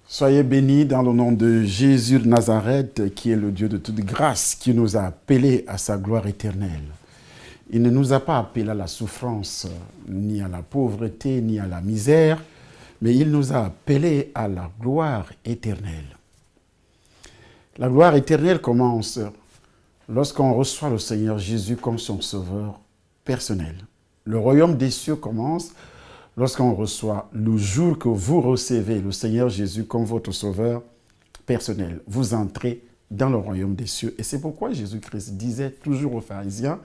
Soyez bénis dans le nom de Jésus de Nazareth, qui est le Dieu de toute grâce, qui nous a appelés à sa gloire éternelle. Il ne nous a pas appelés à la souffrance, ni à la pauvreté, ni à la misère, mais il nous a appelés à la gloire éternelle. La gloire éternelle commence lorsqu'on reçoit le Seigneur Jésus comme son sauveur personnel. Le royaume des cieux commence lorsqu'on reçoit le jour que vous recevez le Seigneur Jésus comme votre sauveur personnel. Vous entrez dans le royaume des cieux. Et c'est pourquoi Jésus-Christ disait toujours aux pharisiens,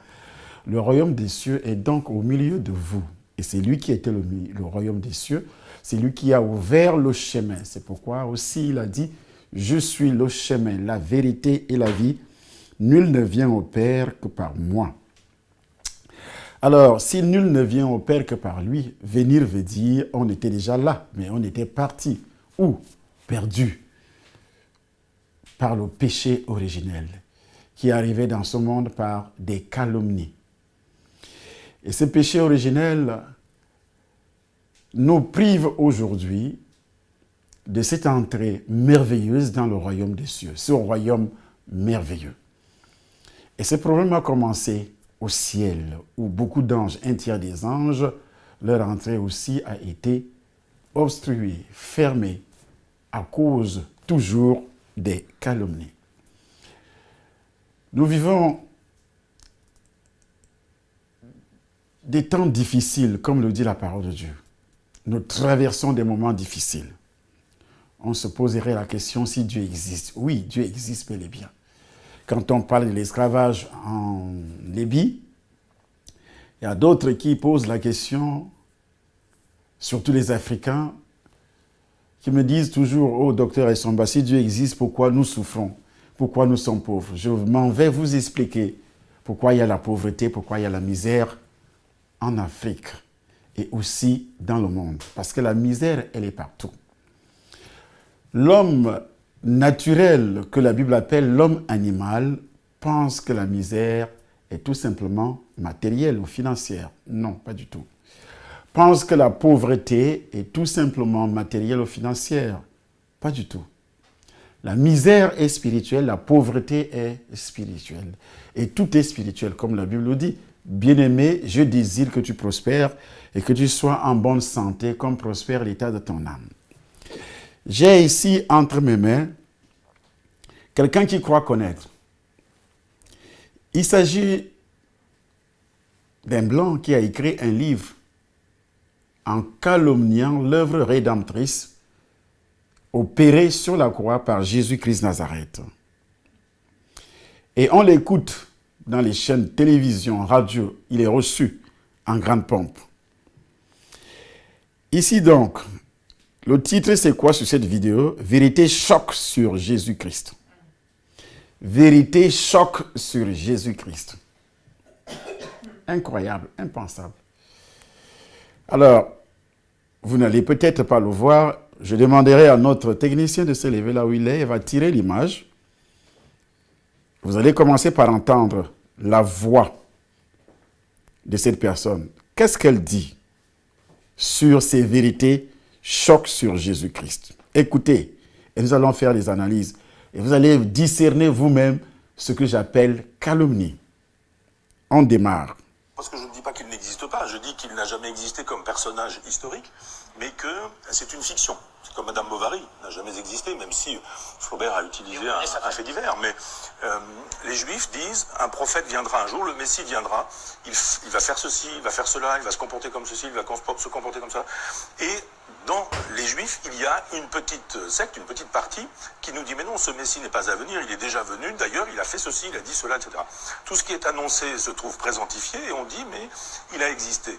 le royaume des cieux est donc au milieu de vous. Et c'est lui qui était le royaume des cieux. C'est lui qui a ouvert le chemin. C'est pourquoi aussi il a dit, je suis le chemin, la vérité et la vie. Nul ne vient au Père que par moi. Alors, si nul ne vient au Père que par lui, venir veut dire, on était déjà là, mais on était parti. Où? Perdu par le péché originel, qui est arrivé dans ce monde par des calomnies. Et ce péché originel nous prive aujourd'hui de cette entrée merveilleuse dans le royaume des cieux, ce royaume merveilleux. Et ce problème a commencé au ciel, où beaucoup d'anges, un tiers des anges, leur entrée aussi a été obstruée, fermée, à cause toujours des calomnies. Nous vivons des temps difficiles, comme le dit la parole de Dieu. Nous traversons des moments difficiles. On se poserait la question si Dieu existe. Oui, Dieu existe bel et bien. Quand on parle de l'esclavage en Libye, il y a d'autres qui posent la question, surtout les Africains, qui me disent toujours, oh docteur Essomba, si Dieu existe, pourquoi nous souffrons? Pourquoi nous sommes pauvres? Je m'en vais vous expliquer pourquoi il y a la pauvreté, pourquoi il y a la misère en Afrique et aussi dans le monde. Parce que la misère, elle est partout. L'homme naturel, que la Bible appelle l'homme animal, pense que la misère est tout simplement matérielle ou financière. Non, pas du tout. Pense que la pauvreté est tout simplement matérielle ou financière. Pas du tout. La misère est spirituelle, la pauvreté est spirituelle. Et tout est spirituel, comme la Bible le dit. Bien-aimé, je désire que tu prospères et que tu sois en bonne santé, comme prospère l'état de ton âme. J'ai ici entre mes mains quelqu'un qui croit connaître. Il s'agit d'un blanc qui a écrit un livre en calomniant l'œuvre rédemptrice opérée sur la croix par Jésus-Christ Nazareth. Et on l'écoute dans les chaînes télévision, radio. Il est reçu en grande pompe. Ici donc, le titre, c'est quoi sur cette vidéo? Vérité choc sur Jésus-Christ. Vérité choc sur Jésus-Christ. Incroyable, impensable. Alors, vous n'allez peut-être pas le voir. Je demanderai à notre technicien de se lever là où il est. Il va tirer l'image. Vous allez commencer par entendre la voix de cette personne. Qu'est-ce qu'elle dit sur ces vérités choc sur Jésus-Christ? Écoutez, et nous allons faire des analyses. Et vous allez discerner vous-même ce que j'appelle calomnie. On démarre. Parce que je ne dis pas qu'il n'existe pas, je dis qu'il n'a jamais existé comme personnage historique, mais que c'est une fiction. C'est comme Madame Bovary n'a jamais existé, même si Flaubert a utilisé un fait divers. Mais les Juifs disent, un prophète viendra un jour, le Messie viendra, il va faire ceci, il va faire cela, il va se comporter comme ceci, il va se comporter comme ça. Et dans les Juifs, il y a une petite secte, une petite partie qui nous dit, mais non, ce Messie n'est pas à venir, il est déjà venu, d'ailleurs, il a fait ceci, il a dit cela, etc. Tout ce qui est annoncé se trouve présentifié et on dit, mais il a existé.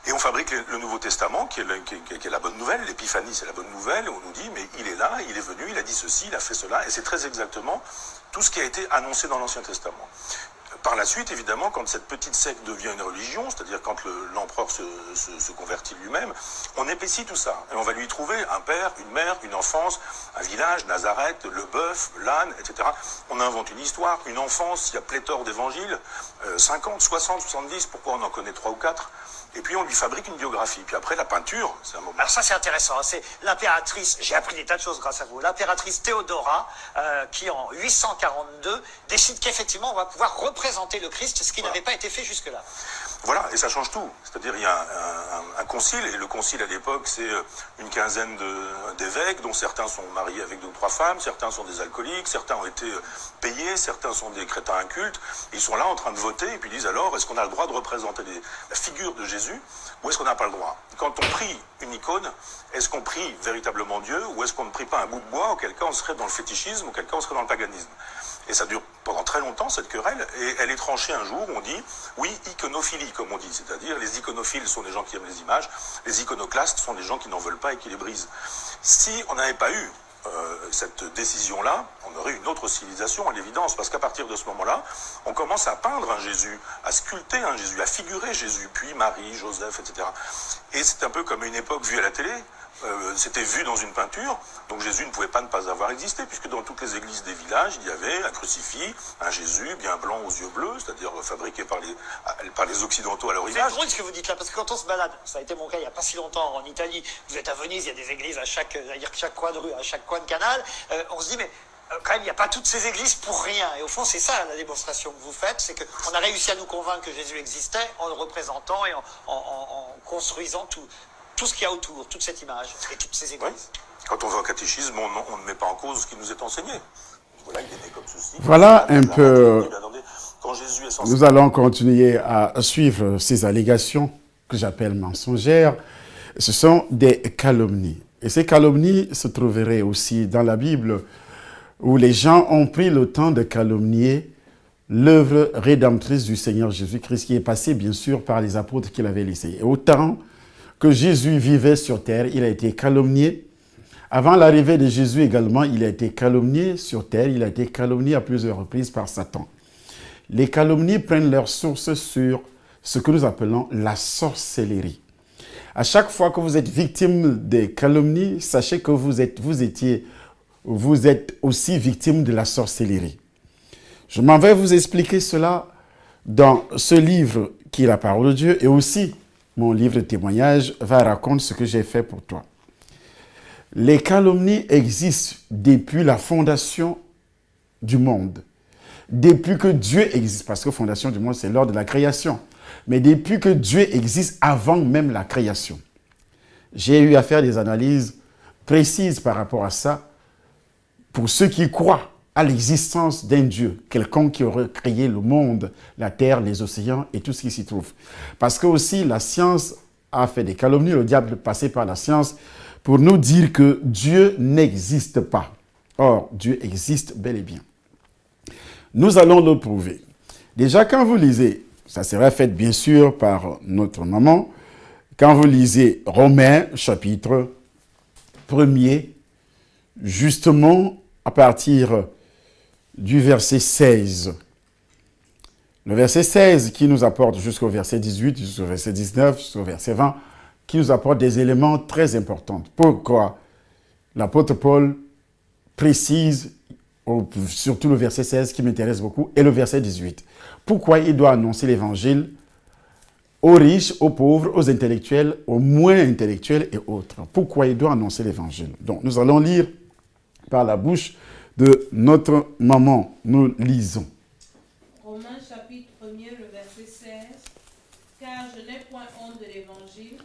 Et on fabrique le Nouveau Testament, qui est la bonne nouvelle, l'Épiphanie, c'est la bonne nouvelle, et on nous dit, mais il est là, il est venu, il a dit ceci, il a fait cela, et c'est très exactement tout ce qui a été annoncé dans l'Ancien Testament. Par la suite, évidemment, quand cette petite secte devient une religion, c'est-à-dire quand l'empereur se convertit lui-même, on épaissit tout ça. Et on va lui trouver un père, une mère, une enfance, un village, Nazareth, le bœuf, l'âne, etc. On invente une histoire, une enfance, il y a pléthore d'évangiles, 50, 60, 70, pourquoi on en connaît 3 ou 4? et puis on lui fabrique une biographie. Puis après, la peinture, c'est un moment. Alors ça, c'est intéressant. Hein. C'est l'impératrice, j'ai appris des tas de choses grâce à vous, l'impératrice Théodora, qui en 842 décide qu'effectivement, on va pouvoir représenter le Christ, ce qui n'avait pas été fait jusque-là. Voilà, et ça change tout. C'est-à-dire, il y a un concile, et le concile à l'époque, c'est une quinzaine d'évêques, dont certains sont mariés avec 2 ou 3 femmes, certains sont des alcooliques, certains ont été payés, certains sont des crétins incultes. Ils sont là en train de voter, et puis ils disent alors, est-ce qu'on a le droit de représenter la figure de Jésus, ou est-ce qu'on n'a pas le droit? Quand on prie une icône, est-ce qu'on prie véritablement Dieu, ou est-ce qu'on ne prie pas un bout de bois, auquel cas on serait dans le fétichisme, auquel cas on serait dans le paganisme? Et ça dure pendant très longtemps, cette querelle, et elle est tranchée un jour où on dit, oui, iconophilie, comme on dit, c'est-à-dire les iconophiles sont des gens qui aiment les images, les iconoclastes sont des gens qui n'en veulent pas et qui les brisent. Si on n'avait pas eu cette décision-là, on aurait une autre civilisation à l'évidence, parce qu'à partir de ce moment-là, on commence à peindre un Jésus, à sculpter un Jésus, à figurer Jésus, puis Marie, Joseph, etc. Et c'est un peu comme une époque vue à la télé, c'était vu dans une peinture, donc Jésus ne pouvait pas ne pas avoir existé, puisque dans toutes les églises des villages, il y avait un crucifix, un Jésus bien blanc aux yeux bleus, c'est-à-dire fabriqué par les Occidentaux à leur image. C'est drôle ce que vous dites là, parce que quand on se balade, ça a été mon cas il n'y a pas si longtemps en Italie, vous êtes à Venise, il y a des églises à chaque coin de rue, à chaque coin de canal, on se dit mais quand même il n'y a pas toutes ces églises pour rien, et au fond c'est ça la démonstration que vous faites, c'est qu'on a réussi à nous convaincre que Jésus existait en le représentant et en construisant tout ce qu'il y a autour, toute cette image et toutes ces églises. Oui. Quand on va au catéchisme, on ne met pas en cause ce qui nous est enseigné. Voilà, il est né comme ceci. Voilà un peu. Quand Jésus est censé... Nous allons continuer à suivre ces allégations que j'appelle mensongères. Ce sont des calomnies. Et ces calomnies se trouveraient aussi dans la Bible, où les gens ont pris le temps de calomnier l'œuvre rédemptrice du Seigneur Jésus-Christ, qui est passée bien sûr par les apôtres qu'il avait laissés. Et autant que Jésus vivait sur terre, il a été calomnié. Avant l'arrivée de Jésus également, il a été calomnié sur terre, il a été calomnié à plusieurs reprises par Satan. Les calomnies prennent leur source sur ce que nous appelons la sorcellerie. À chaque fois que vous êtes victime des calomnies, sachez que vous êtes aussi victime de la sorcellerie. Je m'en vais vous expliquer cela dans ce livre qui est la parole de Dieu, et aussi mon livre de témoignage va raconter ce que j'ai fait pour toi. Les calomnies existent depuis la fondation du monde. Depuis que Dieu existe, parce que fondation du monde, c'est lors de la création. Mais depuis que Dieu existe avant même la création. J'ai eu à faire des analyses précises par rapport à ça pour ceux qui croient à l'existence d'un Dieu, quelqu'un qui aurait créé le monde, la terre, les océans et tout ce qui s'y trouve. Parce que aussi la science a fait des calomnies, le diable est passé par la science pour nous dire que Dieu n'existe pas. Or, Dieu existe bel et bien. Nous allons le prouver. Déjà, quand vous lisez, ça sera fait bien sûr par notre maman, quand vous lisez Romains, chapitre 1er, justement à partir du verset 16. Le verset 16 qui nous apporte jusqu'au verset 18, jusqu'au verset 19, jusqu'au verset 20, qui nous apporte des éléments très importants. Pourquoi l'apôtre Paul précise, surtout le verset 16 qui m'intéresse beaucoup, et le verset 18. Pourquoi il doit annoncer l'évangile aux riches, aux pauvres, aux intellectuels, aux moins intellectuels et autres. Pourquoi il doit annoncer l'évangile? Donc nous allons lire par la bouche de notre maman. Nous lisons. Romains chapitre 1er, le verset 16. Car je n'ai point honte de l'évangile.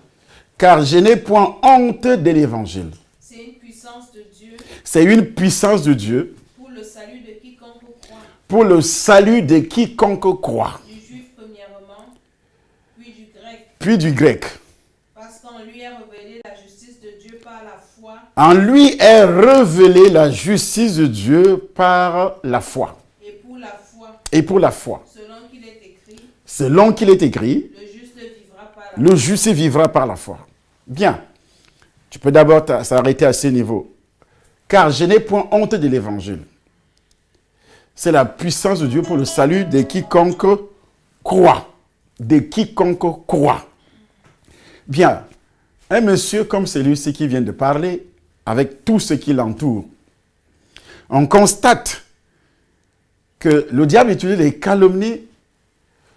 Car je n'ai point honte de l'évangile. C'est une puissance de Dieu. C'est une puissance de Dieu. Pour le salut de quiconque croit. Pour le salut de quiconque croit. Du juif premièrement, puis du grec. Puis du grec. Parce qu'en lui est révélée la justice de Dieu par la foi. En lui est révélée la justice de Dieu par la foi. Et pour la foi. Et pour la foi. Selon qu'il est écrit. Selon qu'il est écrit. Le juste vivra par la foi. Le juste vivra par la foi. Bien. Tu peux d'abord s'arrêter à ce niveau. Car je n'ai point honte de l'évangile. C'est la puissance de Dieu pour le salut de quiconque croit. De quiconque croit. Bien. Un monsieur comme celui-ci qui vient de parler, avec tout ce qui l'entoure, on constate que le diable utilise les calomnies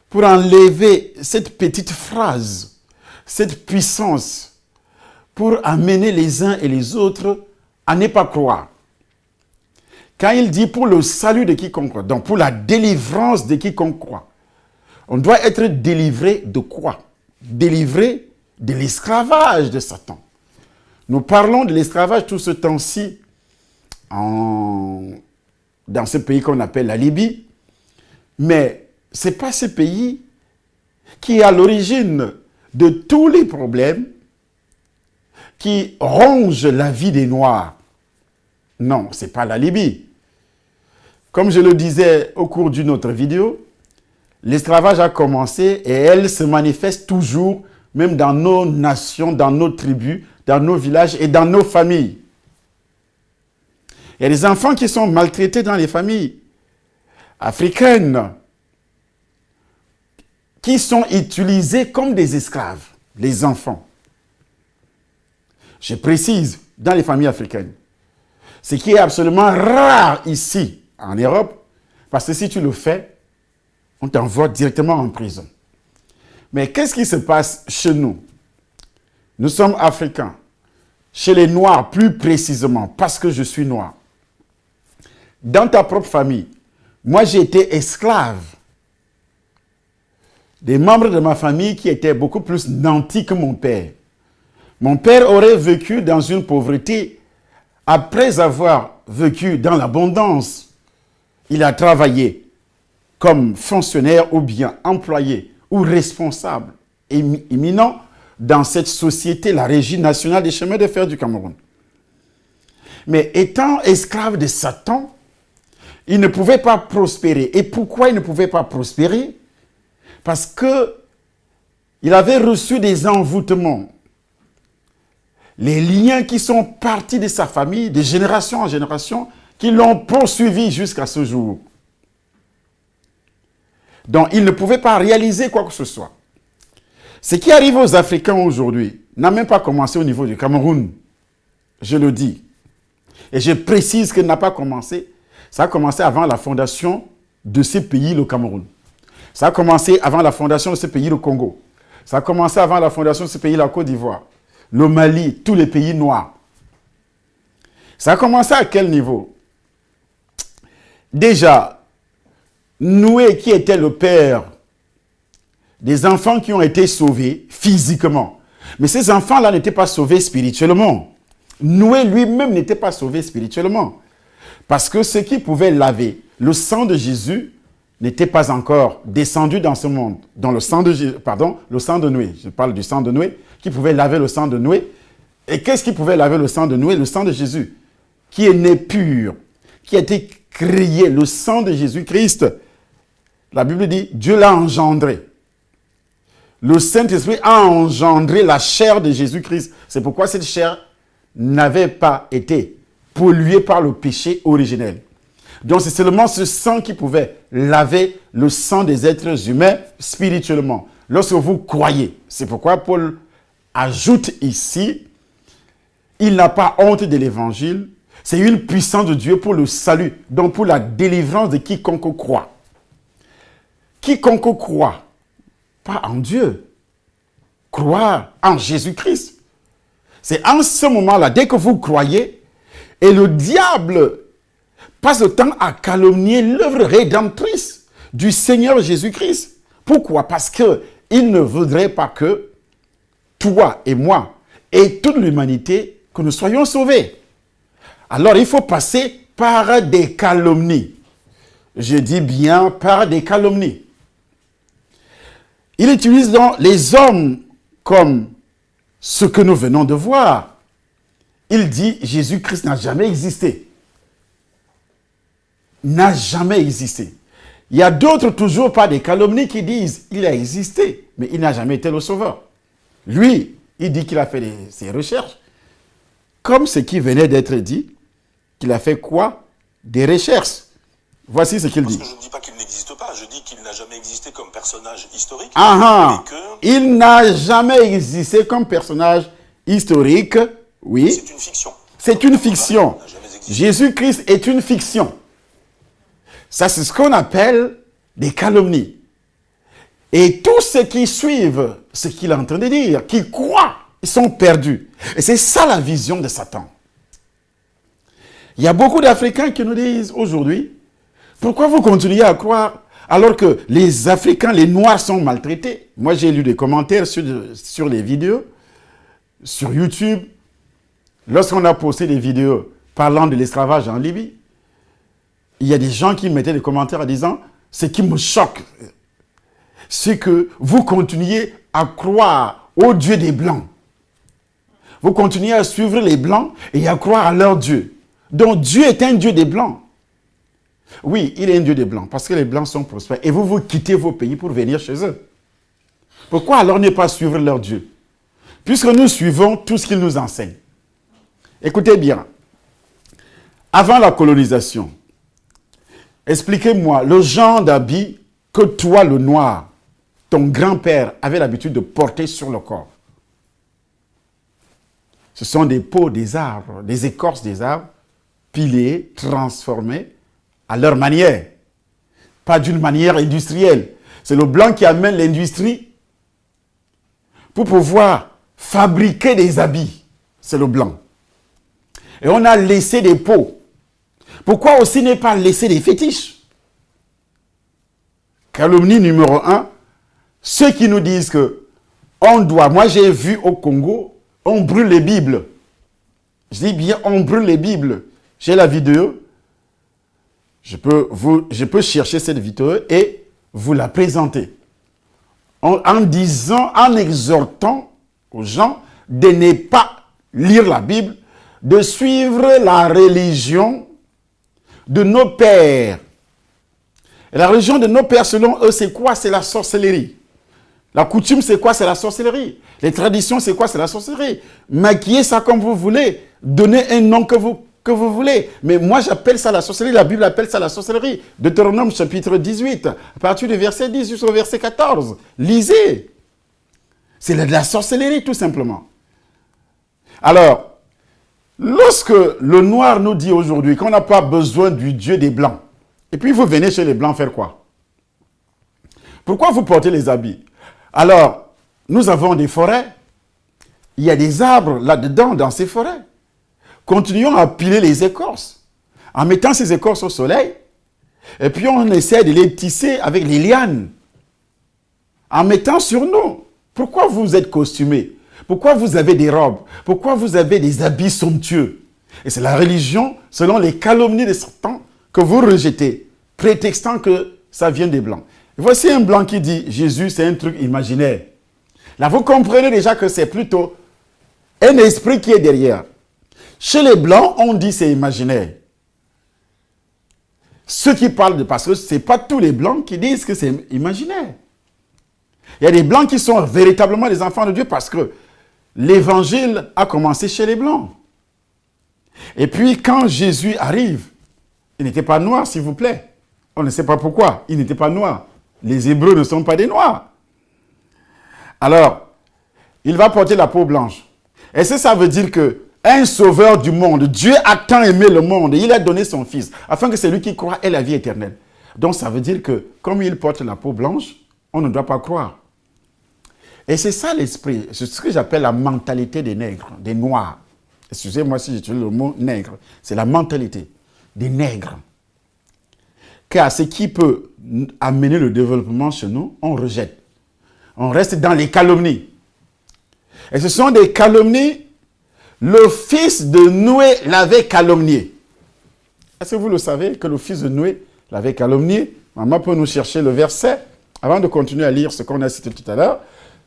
pour enlever cette petite phrase, cette puissance pour amener les uns et les autres à ne pas croire. Quand il dit pour le salut de quiconque croit, donc pour la délivrance de quiconque croit, on doit être délivré de quoi? Délivré de l'esclavage de Satan. Nous parlons de l'esclavage tout ce temps-ci dans ce pays qu'on appelle la Libye, mais ce n'est pas ce pays qui est à l'origine de tous les problèmes qui rongent la vie des Noirs. Non, ce n'est pas la Libye. Comme je le disais au cours d'une autre vidéo, l'esclavage a commencé et elle se manifeste toujours, même dans nos nations, dans nos tribus, dans nos villages et dans nos familles. Il y a des enfants qui sont maltraités dans les familles africaines, qui sont utilisés comme des esclaves, les enfants. Je précise, dans les familles africaines. Ce qui est absolument rare ici, en Europe, parce que si tu le fais, on t'envoie directement en prison. Mais qu'est-ce qui se passe chez nous? Nous sommes africains. Chez les Noirs, plus précisément, parce que je suis noir. Dans ta propre famille, moi j'ai été esclave. Des membres de ma famille qui étaient beaucoup plus nantis que mon père. Mon père aurait vécu dans une pauvreté après avoir vécu dans l'abondance. Il a travaillé comme fonctionnaire ou bien employé ou responsable éminent dans cette société, la Régie nationale des chemins de fer du Cameroun. Mais étant esclave de Satan, il ne pouvait pas prospérer. Et pourquoi il ne pouvait pas prospérer? Parce qu'il avait reçu des envoûtements. Les liens qui sont partis de sa famille, de génération en génération, qui l'ont poursuivi jusqu'à ce jour. Donc, il ne pouvait pas réaliser quoi que ce soit. Ce qui arrive aux Africains aujourd'hui n'a même pas commencé au niveau du Cameroun. Je le dis. Et je précise qu'il n'a pas commencé. Ça a commencé avant la fondation de ce pays, le Cameroun. Ça a commencé avant la fondation de ce pays, le Congo. Ça a commencé avant la fondation de ce pays, la Côte d'Ivoire. Le Mali, tous les pays noirs. Ça a commencé à quel niveau? Déjà, Noé, qui était le père des enfants qui ont été sauvés physiquement. Mais ces enfants-là n'étaient pas sauvés spirituellement. Noé lui-même n'était pas sauvé spirituellement. Parce que ce qui pouvait laver le sang de Jésus n'était pas encore descendu dans ce monde. Dans le sang de le sang de Noé. Je parle du sang de Noé, qui pouvait laver le sang de Noé. Et qu'est-ce qui pouvait laver le sang de Noé? Le sang de Jésus, qui est né pur, qui a été créé, le sang de Jésus-Christ. La Bible dit, Dieu l'a engendré. Le Saint-Esprit a engendré la chair de Jésus-Christ. C'est pourquoi cette chair n'avait pas été polluée par le péché originel. Donc c'est seulement ce sang qui pouvait laver le sang des êtres humains spirituellement. Lorsque vous croyez. C'est pourquoi Paul ajoute ici, il n'a pas honte de l'évangile. C'est une puissance de Dieu pour le salut, donc pour la délivrance de quiconque croit. Quiconque croit, pas en Dieu, croire en Jésus-Christ. C'est en ce moment-là, dès que vous croyez, et le diable passe le temps à calomnier l'œuvre rédemptrice du Seigneur Jésus-Christ. Pourquoi? Parce qu'il ne voudrait pas que toi et moi et toute l'humanité, que nous soyons sauvés. Alors il faut passer par des calomnies. Je dis bien par des calomnies. Il utilise donc les hommes comme ce que nous venons de voir. Il dit Jésus-Christ n'a jamais existé. N'a jamais existé. Il y a d'autres toujours par des calomnies qui disent il a existé, mais il n'a jamais été le sauveur. Lui, il dit qu'il a fait ses recherches. Comme ce qui venait d'être dit, qu'il a fait quoi? Des recherches. Voici ce qu'il dit. Parce que je ne dis pas qu'il n'existe pas, je dis qu'il n'a jamais existé comme personnage historique. Il n'a jamais existé comme personnage historique, oui. C'est une fiction. C'est une fiction. Jésus-Christ est une fiction. Ça, c'est ce qu'on appelle des calomnies. Et tous ceux qui suivent ce qu'il est en train de dire, qui croient, ils sont perdus. Et c'est ça la vision de Satan. Il y a beaucoup d'Africains qui nous disent aujourd'hui, pourquoi vous continuez à croire alors que les Africains, les Noirs sont maltraités? Moi, j'ai lu des commentaires sur les vidéos, sur YouTube, lorsqu'on a posté des vidéos parlant de l'esclavage en Libye. Il y a des gens qui mettaient des commentaires en disant, ce qui me choque, c'est que vous continuez à croire au Dieu des Blancs. Vous continuez à suivre les Blancs et à croire à leur Dieu. Donc Dieu est un Dieu des Blancs. Oui, il est un Dieu des Blancs, parce que les Blancs sont prospères. Et vous quittez vos pays pour venir chez eux. Pourquoi alors ne pas suivre leur Dieu? Puisque nous suivons tout ce qu'ils nous enseignent. Écoutez bien. Avant la colonisation, expliquez-moi le genre d'habit que toi, le noir, ton grand-père avait l'habitude de porter sur le corps. Ce sont des peaux des arbres, des écorces des arbres, pilées, transformées à leur manière. Pas d'une manière industrielle. C'est le blanc qui amène l'industrie pour pouvoir fabriquer des habits. C'est le blanc. Et on a laissé des peaux. Pourquoi aussi ne pas laisser des fétiches? Calomnie numéro 1, ceux qui nous disent que on doit, moi j'ai vu au Congo, on brûle les Bibles. Je dis bien, on brûle les Bibles. J'ai la vidéo. Je peux chercher cette vidéo et vous la présenter. En disant, en exhortant aux gens de ne pas lire la Bible, de suivre la religion de nos pères. Et la religion de nos pères, selon eux, c'est quoi? C'est la sorcellerie. La coutume, c'est quoi? C'est la sorcellerie. Les traditions, c'est quoi? C'est la sorcellerie. Maquillez ça comme vous voulez. Donnez un nom que vous voulez. Mais moi, j'appelle ça la sorcellerie. La Bible appelle ça la sorcellerie. Deutéronome chapitre 18, à partir du verset 10 jusqu'au verset 14. Lisez. C'est de la sorcellerie, tout simplement. Alors, lorsque le noir nous dit aujourd'hui qu'on n'a pas besoin du Dieu des Blancs, et puis vous venez chez les Blancs faire quoi? Pourquoi vous portez les habits? Alors, nous avons des forêts. Il y a des arbres là-dedans, dans ces forêts. Continuons à piler les écorces, en mettant ces écorces au soleil, et puis on essaie de les tisser avec les lianes, en mettant sur nous. Pourquoi vous êtes costumés? Pourquoi vous avez des robes? Pourquoi vous avez des habits somptueux? Et c'est la religion, selon les calomnies de Satan, que vous rejetez, prétextant que ça vient des Blancs. Et voici un Blanc qui dit, Jésus, c'est un truc imaginaire. Là, vous comprenez déjà que c'est plutôt un esprit qui est derrière. Chez les Blancs, on dit c'est imaginaire. Ceux qui parlent de... Parce que ce n'est pas tous les Blancs qui disent que c'est imaginaire. Il y a des Blancs qui sont véritablement des enfants de Dieu parce que l'évangile a commencé chez les Blancs. Et puis, quand Jésus arrive, il n'était pas noir, s'il vous plaît. On ne sait pas pourquoi. Il n'était pas noir. Les Hébreux ne sont pas des Noirs. Alors, il va porter la peau blanche. Est-ce que ça veut dire que un sauveur du monde, Dieu a tant aimé le monde, et il a donné son fils, afin que celui qui croit ait la vie éternelle. Donc ça veut dire que, comme il porte la peau blanche, on ne doit pas croire. Et c'est ça l'esprit, c'est ce que j'appelle la mentalité des nègres, des noirs. Excusez-moi si j'utilise le mot nègre, c'est la mentalité des nègres. Car ce qui peut amener le développement chez nous, on rejette. On reste dans les calomnies. Et ce sont des calomnies. Le fils de Noé l'avait calomnié. Est-ce que vous le savez que le fils de Noé l'avait calomnié? Maman peut nous chercher le verset. Avant de continuer à lire ce qu'on a cité tout à l'heure,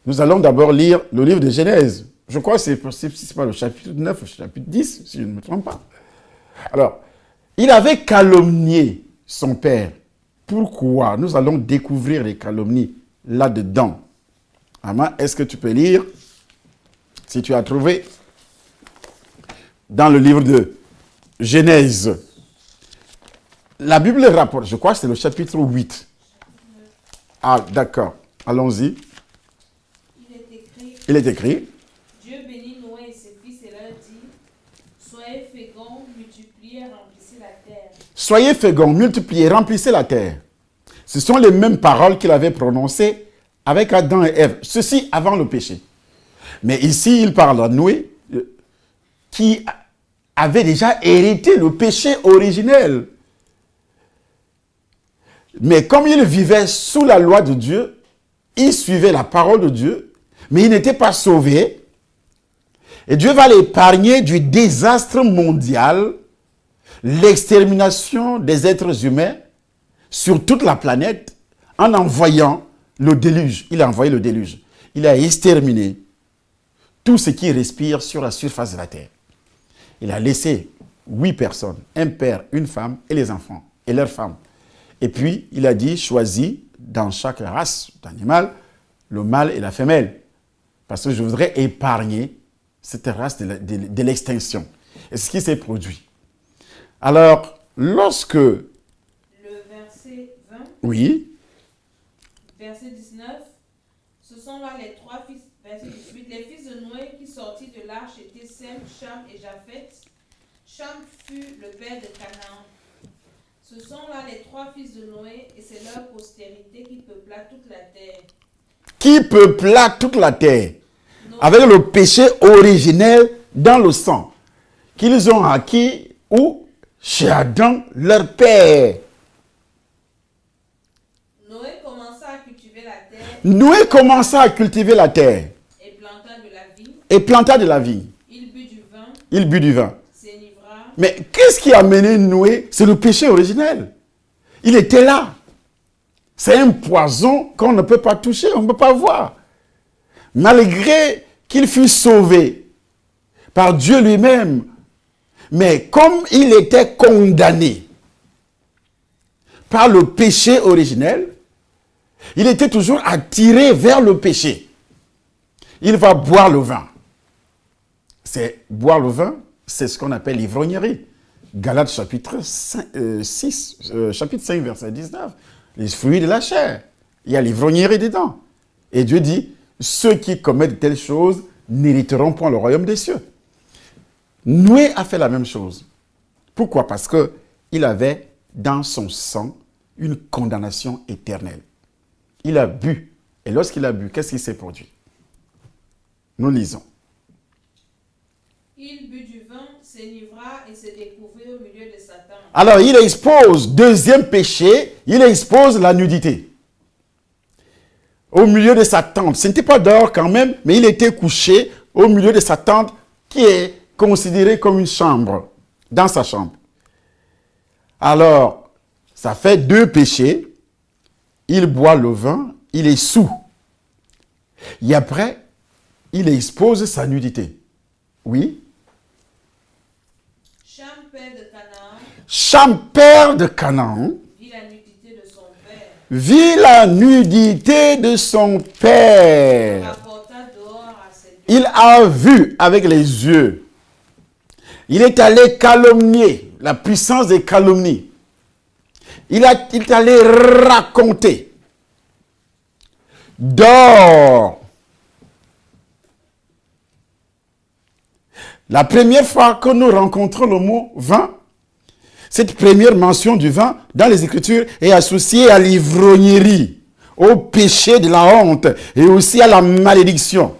nous allons d'abord lire le livre de Genèse. Je crois que c'est pas le chapitre 9, le chapitre 10, si je ne me trompe pas. Alors, il avait calomnié son père. Pourquoi? Nous allons découvrir les calomnies là-dedans. Maman, est-ce que tu peux lire, si tu as trouvé, dans le livre de Genèse. La Bible rapporte, je crois que c'est le chapitre 8. Ah, d'accord. Allons-y. Il est écrit. Dieu bénit Noé et ses fils et leur dit, soyez féconds, multipliez, remplissez la terre. Soyez féconds, multipliez, remplissez la terre. Ce sont les mêmes paroles qu'il avait prononcées avec Adam et Ève. Ceci avant le péché. Mais ici, il parle à Noé qui avait déjà hérité le péché originel. Mais comme il vivait sous la loi de Dieu, il suivait la parole de Dieu, mais il n'était pas sauvé. Et Dieu va l'épargner du désastre mondial, l'extermination des êtres humains sur toute la planète en envoyant le déluge. Il a envoyé le déluge. Il a exterminé tout ce qui respire sur la surface de la terre. Il a laissé 8 personnes, un père, une femme et les enfants et leurs femmes. Et puis, il a dit, choisis dans chaque race d'animal le mâle et la femelle. Parce que je voudrais épargner cette race de l'extinction. Et ce qui s'est produit. Alors, lorsque... Le verset 20. Oui. Verset 19. Ce sont là les 3 fils. Verset 18. Les fils de Noé qui sortirent de l'arche étaient Sem, Cham et Japheth. Cham fut le père de Canaan. Ce sont là les 3 fils de Noé et c'est leur postérité qui peupla toute la terre. Qui peupla toute la terre avec le péché originel dans le sang qu'ils ont acquis où? Chez Adam, leur père. Noé commença à cultiver la terre. Noé commença à cultiver la terre. Et planta de la vigne. Et planta de la vigne. Il but du vin. Il but du vin. S'enivra. Mais qu'est-ce qui a mené Noé? C'est le péché originel. Il était là. C'est un poison qu'on ne peut pas toucher, on ne peut pas voir. Malgré qu'il fut sauvé par Dieu lui-même, mais comme il était condamné par le péché originel, il était toujours attiré vers le péché. Il va boire le vin. Boire le vin, c'est ce qu'on appelle l'ivrognerie. Galates chapitre 5, chapitre 5, verset 19. Les fruits de la chair. Il y a l'ivrognerie dedans. Et Dieu dit, ceux qui commettent de telles choses n'hériteront point le royaume des cieux. Noé a fait la même chose. Pourquoi? Parce qu'il avait dans son sang une condamnation éternelle. Il a bu. Et lorsqu'il a bu, qu'est-ce qui s'est produit? Nous lisons. Il but du vin, s'enivra et se découvrit au milieu de Satan. Alors, il expose, deuxième péché, il expose la nudité. Au milieu de sa tente. Ce n'était pas dehors quand même, mais il était couché au milieu de sa tente qui est considérée comme une chambre, dans sa chambre. Alors, ça fait 2 péchés. Il boit le vin, il est saoul. Et après, il expose sa nudité. Oui. Cham, père de Canaan, Cham, père de Canaan, vit la nudité de son père. vit la nudité de son père. Rapporta dehors à ses deux. Il a vu avec les yeux. Il est allé calomnier, la puissance des calomnies. Il est allé raconter. Dors. La première fois que nous rencontrons le mot vin, cette première mention du vin dans les Écritures est associée à l'ivrognerie, au péché de la honte et aussi à la malédiction.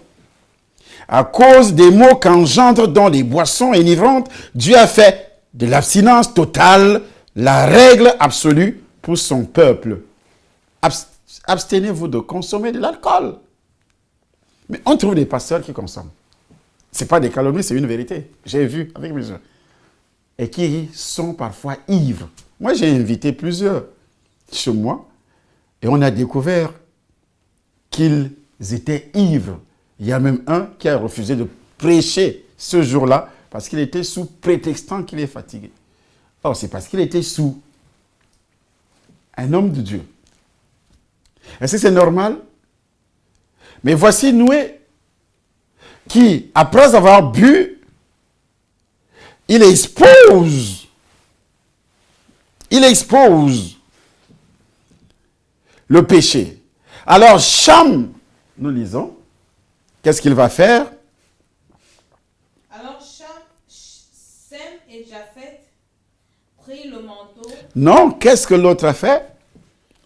À cause des maux qu'engendrent dans les boissons enivrantes, Dieu a fait de l'abstinence totale la règle absolue pour son peuple. Abstenez-vous de consommer de l'alcool. Mais on trouve des pasteurs qui consomment. Ce n'est pas des calomnies, c'est une vérité. J'ai vu avec mes yeux. Et qui sont parfois ivres. Moi, j'ai invité plusieurs chez moi et on a découvert qu'ils étaient ivres. Il y a même un qui a refusé de prêcher ce jour-là parce qu'il était sous prétextant qu'il est fatigué. Or, c'est parce qu'il était sous un homme de Dieu. Est-ce que c'est normal? Mais voici Noé qui, après avoir bu, il expose le péché. Alors, Cham, nous lisons, qu'est-ce qu'il va faire? Alors Cham, Sem et Japheth prirent le manteau. Non, qu'est-ce que l'autre a fait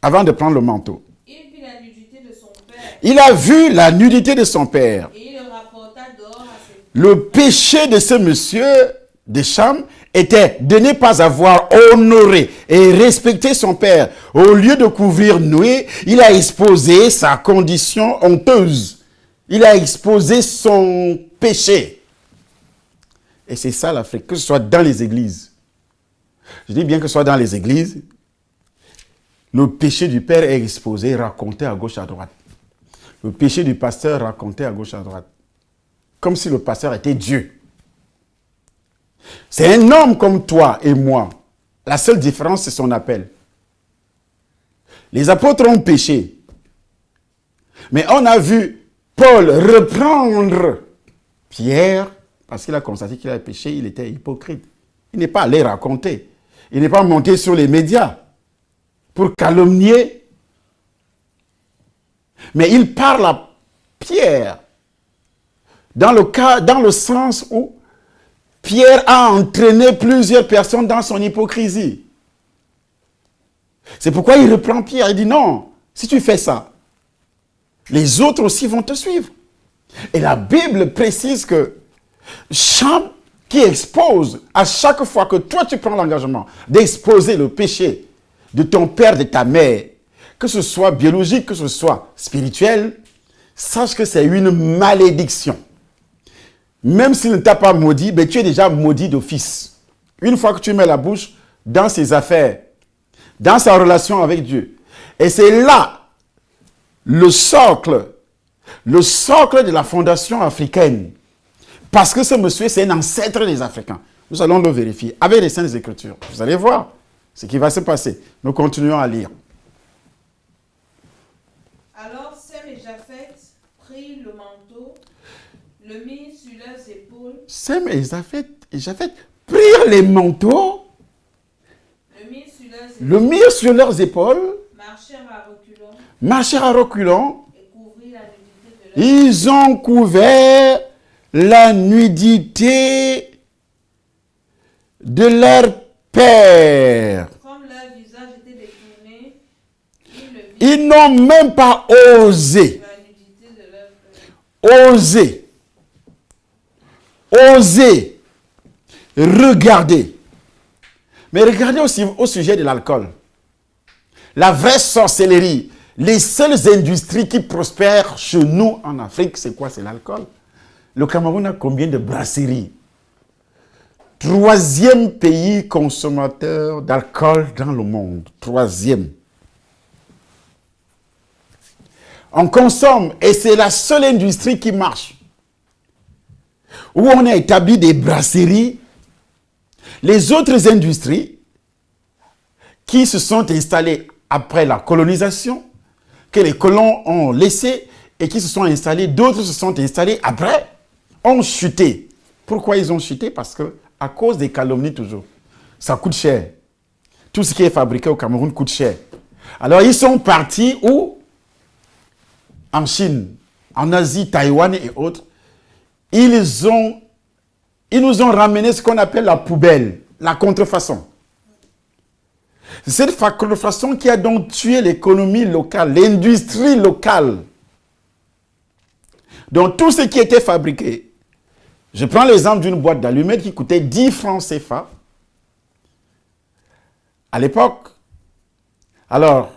avant de prendre le manteau? Il vit la nudité de son père. Il a vu la nudité de son père. Et il le rapporta dehors à ses Le péché de ce monsieur de Cham était de ne pas avoir honoré et respecté son père. Au lieu de couvrir Noé, il a exposé sa condition honteuse. Il a exposé son péché. Et c'est ça l'Afrique, que ce soit dans les églises. Je dis bien que ce soit dans les églises, le péché du père est exposé, raconté à gauche, à droite. Le péché du pasteur raconté à gauche, à droite. Comme si le pasteur était Dieu. C'est un homme comme toi et moi. La seule différence, c'est son appel. Les apôtres ont péché. Mais on a vu Paul reprendre Pierre, parce qu'il a constaté qu'il a péché, il était hypocrite. Il n'est pas allé raconter. Il n'est pas monté sur les médias pour calomnier. Mais il parle à Pierre dans le sens où Pierre a entraîné plusieurs personnes dans son hypocrisie. C'est pourquoi il reprend Pierre. Il dit non, si tu fais ça, les autres aussi vont te suivre. Et la Bible précise que Cham qui expose à chaque fois que toi tu prends l'engagement d'exposer le péché de ton père, de ta mère, que ce soit biologique, que ce soit spirituel, sache que c'est une malédiction. Même s'il ne t'a pas maudit, mais tu es déjà maudit d'office. Une fois que tu mets la bouche dans ses affaires, dans sa relation avec Dieu. Et c'est là le socle de la fondation africaine. Parce que ce monsieur, c'est un ancêtre des Africains. Nous allons le vérifier avec les Saintes Écritures. Vous allez voir ce qui va se passer. Nous continuons à lire. Alors Sem et Japheth prirent le manteau, le mirent sur leurs épaules, Sem et Japheth prirent les manteaux, le mirent sur leurs épaules, le mirent sur leurs épaules, marchèrent à reculons et couvrirent la nudité de leurs ils ont couvert la nudité de leur père. Comme leur visage était détourné, ils le virent Ils n'ont même pas osé, sur la nudité de leur père. oser regarder. Mais regardez aussi au sujet de l'alcool. La vraie sorcellerie, les seules industries qui prospèrent chez nous en Afrique, c'est quoi? C'est l'alcool. Le Cameroun a combien de brasseries? 3e pays consommateur d'alcool dans le monde. 3e. On consomme, et c'est la seule industrie qui marche. Où on a établi des brasseries. Les autres industries qui se sont installées après la colonisation, que les colons ont laissé et qui se sont installés, d'autres se sont installés après, ont chuté. Pourquoi ils ont chuté? Parce que à cause des calomnies toujours. Ça coûte cher. Tout ce qui est fabriqué au Cameroun coûte cher. Alors ils sont partis où? En Chine, en Asie, Taïwan et autres. Ils nous ont ramené ce qu'on appelle la poubelle, la contrefaçon. C'est cette contrefaçon qui a donc tué l'économie locale, l'industrie locale. Donc tout ce qui était fabriqué, je prends l'exemple d'une boîte d'allumettes qui coûtait 10 francs CFA à l'époque. Alors,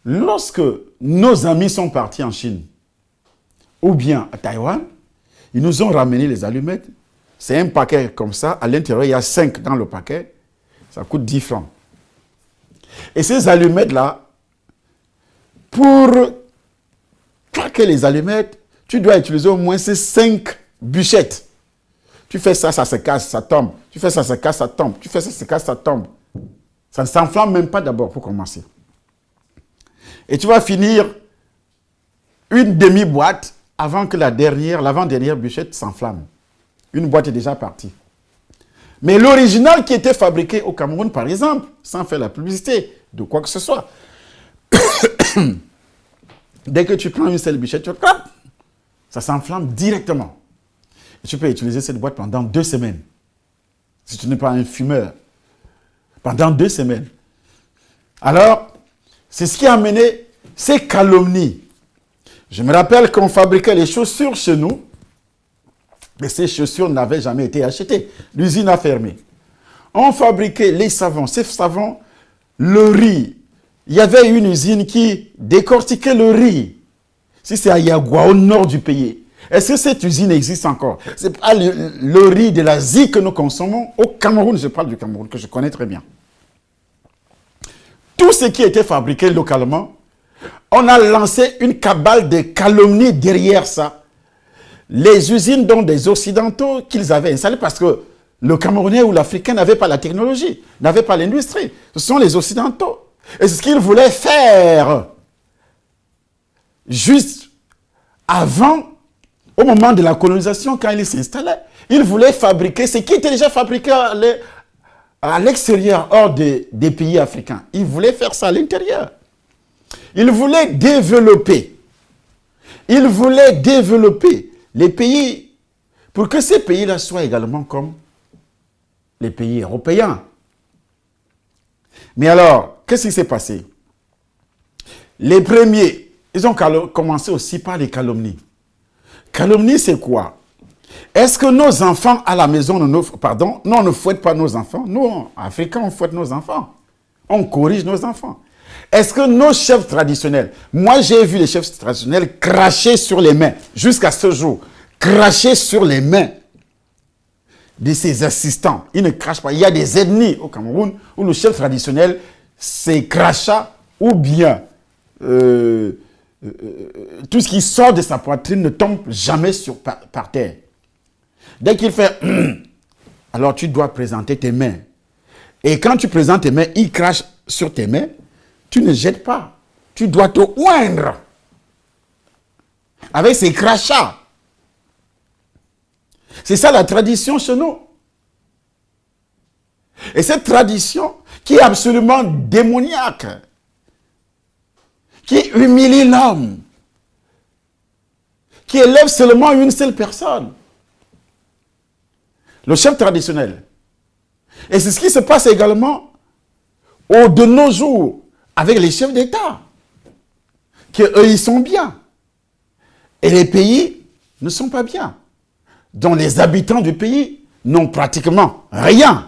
lorsque nos amis sont partis en Chine ou bien à Taïwan, ils nous ont ramené les allumettes. C'est un paquet comme ça. À l'intérieur, il y a 5 dans le paquet. Ça coûte 10 francs. Et ces allumettes-là, pour craquer les allumettes, tu dois utiliser au moins ces 5 bûchettes. Tu fais ça, ça se casse, ça tombe. Tu fais ça se casse, ça tombe. Tu fais ça se casse, ça tombe. Ça ne s'enflamme même pas d'abord pour commencer. Et tu vas finir une demi-boîte avant que l'avant-dernière bûchette s'enflamme. Une boîte est déjà partie. Mais l'original qui était fabriqué au Cameroun, par exemple, sans faire la publicité de quoi que ce soit, dès que tu prends une seule bûchette, ça s'enflamme directement. Et tu peux utiliser cette boîte pendant 2 semaines. Si tu n'es pas un fumeur. Pendant 2 semaines. Alors, c'est ce qui a amené ces calomnies. Je me rappelle qu'on fabriquait les chaussures chez nous, mais ces chaussures n'avaient jamais été achetées. L'usine a fermé. On fabriquait les savons. Ces savons, le riz. Il y avait une usine qui décortiquait le riz. Si c'est à Yagua, au nord du pays. Est-ce que cette usine existe encore? Ce n'est pas le riz de l'Asie que nous consommons. Au Cameroun, je parle du Cameroun, que je connais très bien. Tout ce qui était fabriqué localement, on a lancé une cabale de calomnies derrière ça. Les usines dont des Occidentaux qu'ils avaient installées, parce que le Camerounais ou l'Africain n'avait pas la technologie, n'avait pas l'industrie. Ce sont les Occidentaux. Et c'est ce qu'ils voulaient faire juste avant, au moment de la colonisation, quand ils s'installaient. Ils voulaient fabriquer ce qui était déjà fabriqué à l'extérieur, hors des pays africains. Ils voulaient faire ça à l'intérieur. Ils voulaient développer. Ils voulaient développer les pays pour que ces pays-là soient également comme les pays européens. Mais alors, qu'est-ce qui s'est passé? Les premiers, ils ont commencé aussi par les calomnies. Calomnie, c'est quoi? Est-ce que nos enfants à la maison, on ne fouette pas nos enfants? Nous, Africains, on fouette nos enfants. On corrige nos enfants. Est-ce que nos chefs traditionnels, moi j'ai vu les chefs traditionnels cracher sur les mains, jusqu'à ce jour, cracher sur les mains de ses assistants. Ils ne crachent pas. Il y a des ethnies au Cameroun où le chef traditionnel, c'est crachat ou bien tout ce qui sort de sa poitrine ne tombe jamais par terre. Dès qu'il fait alors tu dois présenter tes mains. Et quand tu présentes tes mains, il crache sur tes mains, tu ne jettes pas. Tu dois te oindre avec ces crachats. C'est ça la tradition chez nous. Et cette tradition qui est absolument démoniaque, qui humilie l'homme, qui élève seulement une seule personne, le chef traditionnel. Et c'est ce qui se passe également de nos jours avec les chefs d'État, qu'eux ils sont bien. Et les pays ne sont pas bien, dont les habitants du pays n'ont pratiquement rien.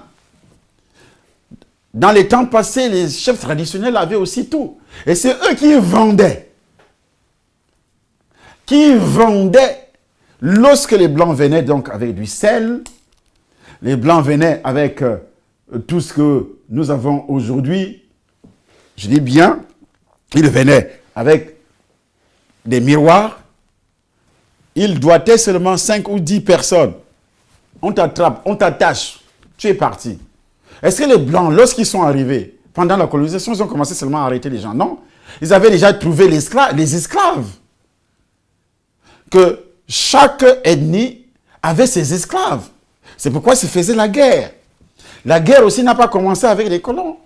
Dans les temps passés, les chefs traditionnels avaient aussi tout. Et c'est eux qui vendaient. Lorsque les Blancs venaient donc avec du sel, les Blancs venaient avec tout ce que nous avons aujourd'hui, je dis bien, ils venaient avec des miroirs, ils doigtaient seulement 5 ou 10 personnes. On t'attrape, on t'attache, tu es parti. Est-ce que les Blancs, lorsqu'ils sont arrivés, pendant la colonisation, ils ont commencé seulement à arrêter les gens? Non. Ils avaient déjà trouvé les esclaves. Que chaque ethnie avait ses esclaves. C'est pourquoi ils faisaient la guerre. La guerre aussi n'a pas commencé avec les colons.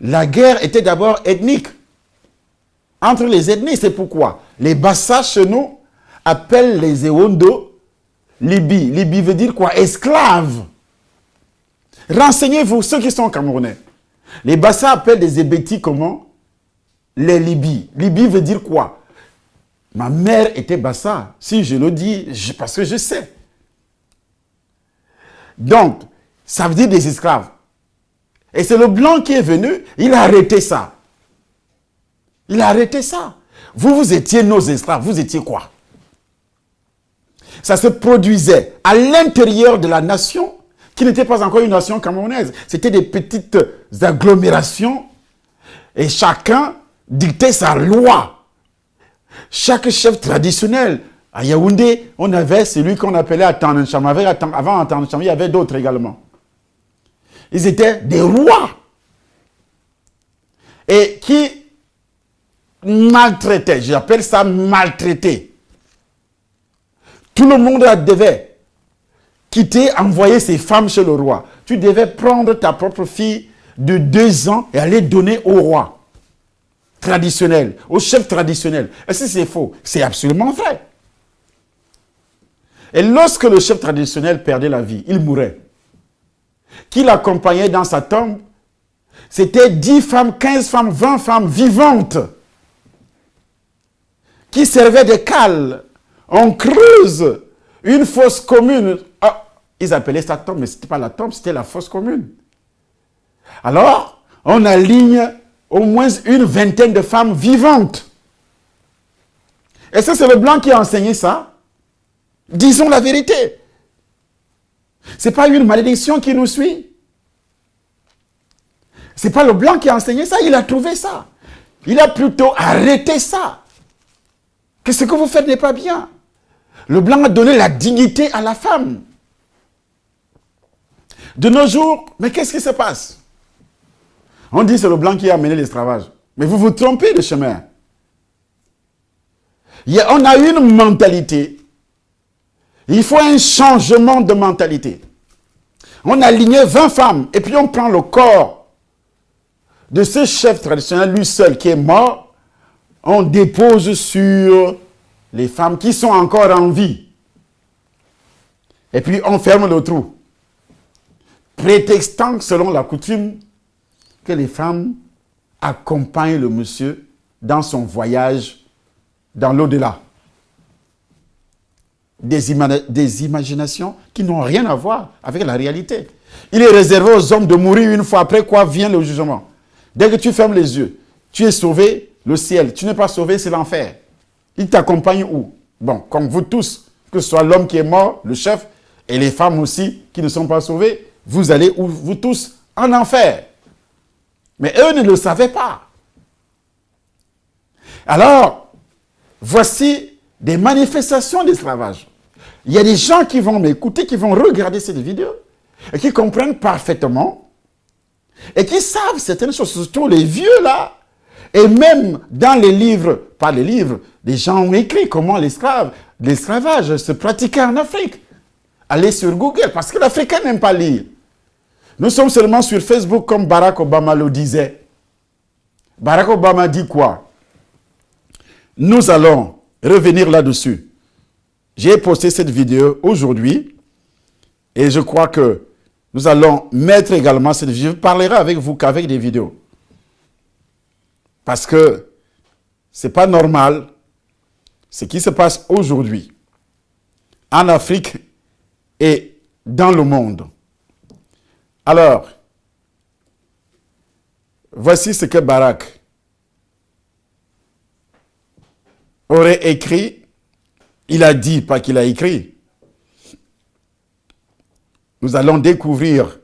La guerre était d'abord ethnique. Entre les ethnies, c'est pourquoi les Bassa chez nous appellent les Ewondo Libye. Libye veut dire quoi? Esclaves. Renseignez-vous, ceux qui sont camerounais. Les Bassa appellent des Ébétis comment? Les Libye. Libye veut dire quoi? Ma mère était Bassa. Si je le dis, parce que je sais. Donc, ça veut dire des esclaves. Et c'est le blanc qui est venu, il a arrêté ça. Il a arrêté ça. Vous étiez nos esclaves, vous étiez quoi? Ça se produisait à l'intérieur de la nation, qui n'était pas encore une nation camerounaise. C'était des petites agglomérations et chacun dictait sa loi. Chaque chef traditionnel, à Yaoundé, on avait celui qu'on appelait Atanancham. Avant Atanancham, il y avait d'autres également. Ils étaient des rois. Et qui maltraitaient, j'appelle ça maltraiter. Tout le monde devait quitter, envoyer ses femmes chez le roi. Tu devais prendre ta propre fille de 2 ans et aller donner au roi traditionnel, au chef traditionnel. Est-ce que c'est faux? C'est absolument vrai. Et lorsque le chef traditionnel perdait la vie, il mourait. Qui l'accompagnait dans sa tombe? C'était 10 femmes, 15 femmes, 20 femmes vivantes. qui servaient de cale. On creuse une fosse commune. Ah, ils appelaient ça tombe, mais ce n'était pas la tombe, c'était la fosse commune. Alors, on aligne au moins une vingtaine de femmes vivantes. Et ça, c'est le blanc qui a enseigné ça. Disons la vérité. Ce n'est pas une malédiction qui nous suit. Ce n'est pas le blanc qui a enseigné ça, il a trouvé ça. Il a plutôt arrêté ça. Que ce que vous faites n'est pas bien. Le blanc a donné la dignité à la femme. De nos jours, mais qu'est-ce qui se passe? On dit que c'est le blanc qui a amené l'esclavage. Mais vous vous trompez de chemin. On a une mentalité. Il faut un changement de mentalité. On a aligné 20 femmes et puis on prend le corps de ce chef traditionnel, lui seul, qui est mort. On dépose sur les femmes qui sont encore en vie. Et puis on ferme le trou. Prétextant, selon la coutume, que les femmes accompagnent le monsieur dans son voyage dans l'au-delà. Des imaginations qui n'ont rien à voir avec la réalité. Il est réservé aux hommes de mourir une fois, après quoi vient le jugement. Dès que tu fermes les yeux, tu es sauvé, le ciel. Tu n'es pas sauvé, c'est l'enfer. Il t'accompagne où? Bon, comme vous tous, que ce soit l'homme qui est mort, le chef, et les femmes aussi qui ne sont pas sauvées, vous allez où? Vous tous en enfer. Mais eux ne le savaient pas. Alors, voici des manifestations d'esclavage. Il y a des gens qui vont m'écouter, qui vont regarder cette vidéo, et qui comprennent parfaitement, et qui savent certaines choses, surtout les vieux là, et même dans les livres, pas les livres, les gens ont écrit comment l'esclavage se pratiquait en Afrique. Allez sur Google, parce que l'Africain n'aime pas lire. Nous sommes seulement sur Facebook comme Barack Obama le disait. Barack Obama dit quoi? Nous allons revenir là-dessus. J'ai posté cette vidéo aujourd'hui et je crois que nous allons mettre également cette vidéo. Je parlerai avec vous qu'avec des vidéos. Parce que ce n'est pas normal ce qui se passe aujourd'hui en Afrique et dans le monde. Alors, voici ce que Barack aurait écrit. Il a dit, pas qu'il a écrit. Nous allons découvrir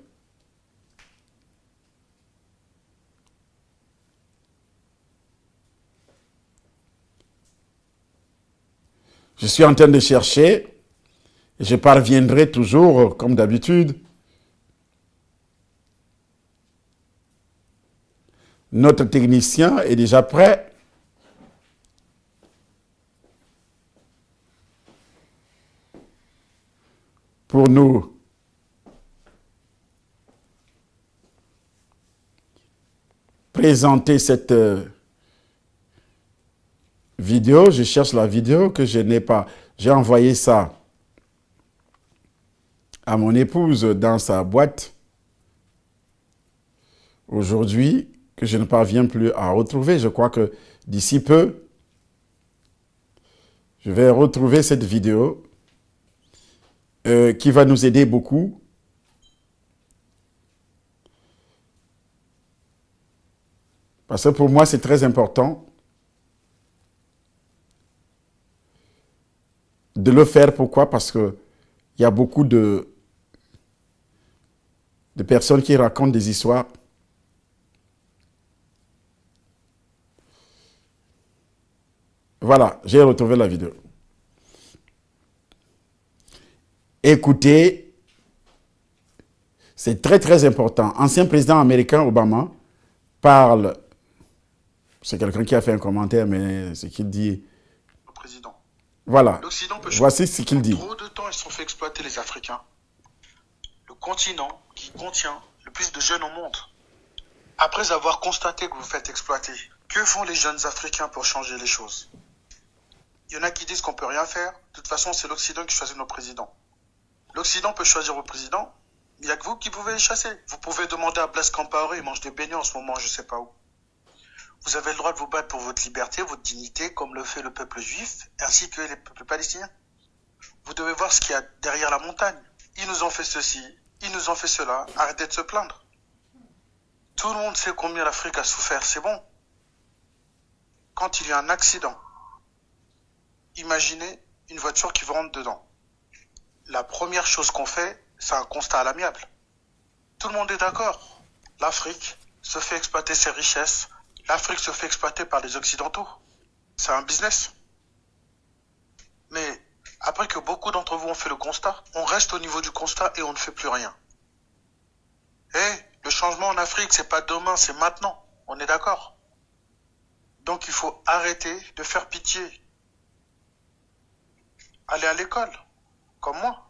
je suis en train de chercher et je parviendrai toujours, comme d'habitude. Notre technicien est déjà prêt. Pour nous présenter cette vidéo. Je cherche la vidéo que je n'ai pas. J'ai envoyé ça à mon épouse dans sa boîte aujourd'hui, que je ne parviens plus à retrouver. Je crois que d'ici peu, je vais retrouver cette vidéo qui va nous aider beaucoup. Parce que pour moi, c'est très important de le faire. Pourquoi? Parce qu'il y a beaucoup de personnes qui racontent des histoires. Voilà, j'ai retrouvé la vidéo. Écoutez, c'est très très important. Ancien président américain Obama parle, c'est quelqu'un qui a fait un commentaire, mais ce qu'il dit... Le président. Voilà, voici ce qu'il dit. Trop de temps, ils se sont fait exploiter les Africains. Le continent qui contient le plus de jeunes au monde. Après avoir constaté que vous faites exploiter, que font les jeunes Africains pour changer les choses? Il y en a qui disent qu'on ne peut rien faire. De toute façon, c'est l'Occident qui choisit nos présidents. L'Occident peut choisir vos présidents, mais il n'y a que vous qui pouvez les chasser. Vous pouvez demander à Blaise Compaoré, il mange des beignets en ce moment, je ne sais pas où. Vous avez le droit de vous battre pour votre liberté, votre dignité, comme le fait le peuple juif, ainsi que les peuples palestiniens. Vous devez voir ce qu'il y a derrière la montagne. Ils nous ont fait ceci, ils nous ont fait cela, arrêtez de se plaindre. Tout le monde sait combien l'Afrique a souffert, c'est bon. Quand il y a un accident, imaginez une voiture qui vous rentre dedans. La première chose qu'on fait, c'est un constat à l'amiable. Tout le monde est d'accord. L'Afrique se fait exploiter ses richesses. L'Afrique se fait exploiter par les Occidentaux. C'est un business. Mais après que beaucoup d'entre vous ont fait le constat, on reste au niveau du constat et on ne fait plus rien. Le changement en Afrique, c'est pas demain, c'est maintenant. On est d'accord? Donc il faut arrêter de faire pitié. Allez à l'école, comme moi.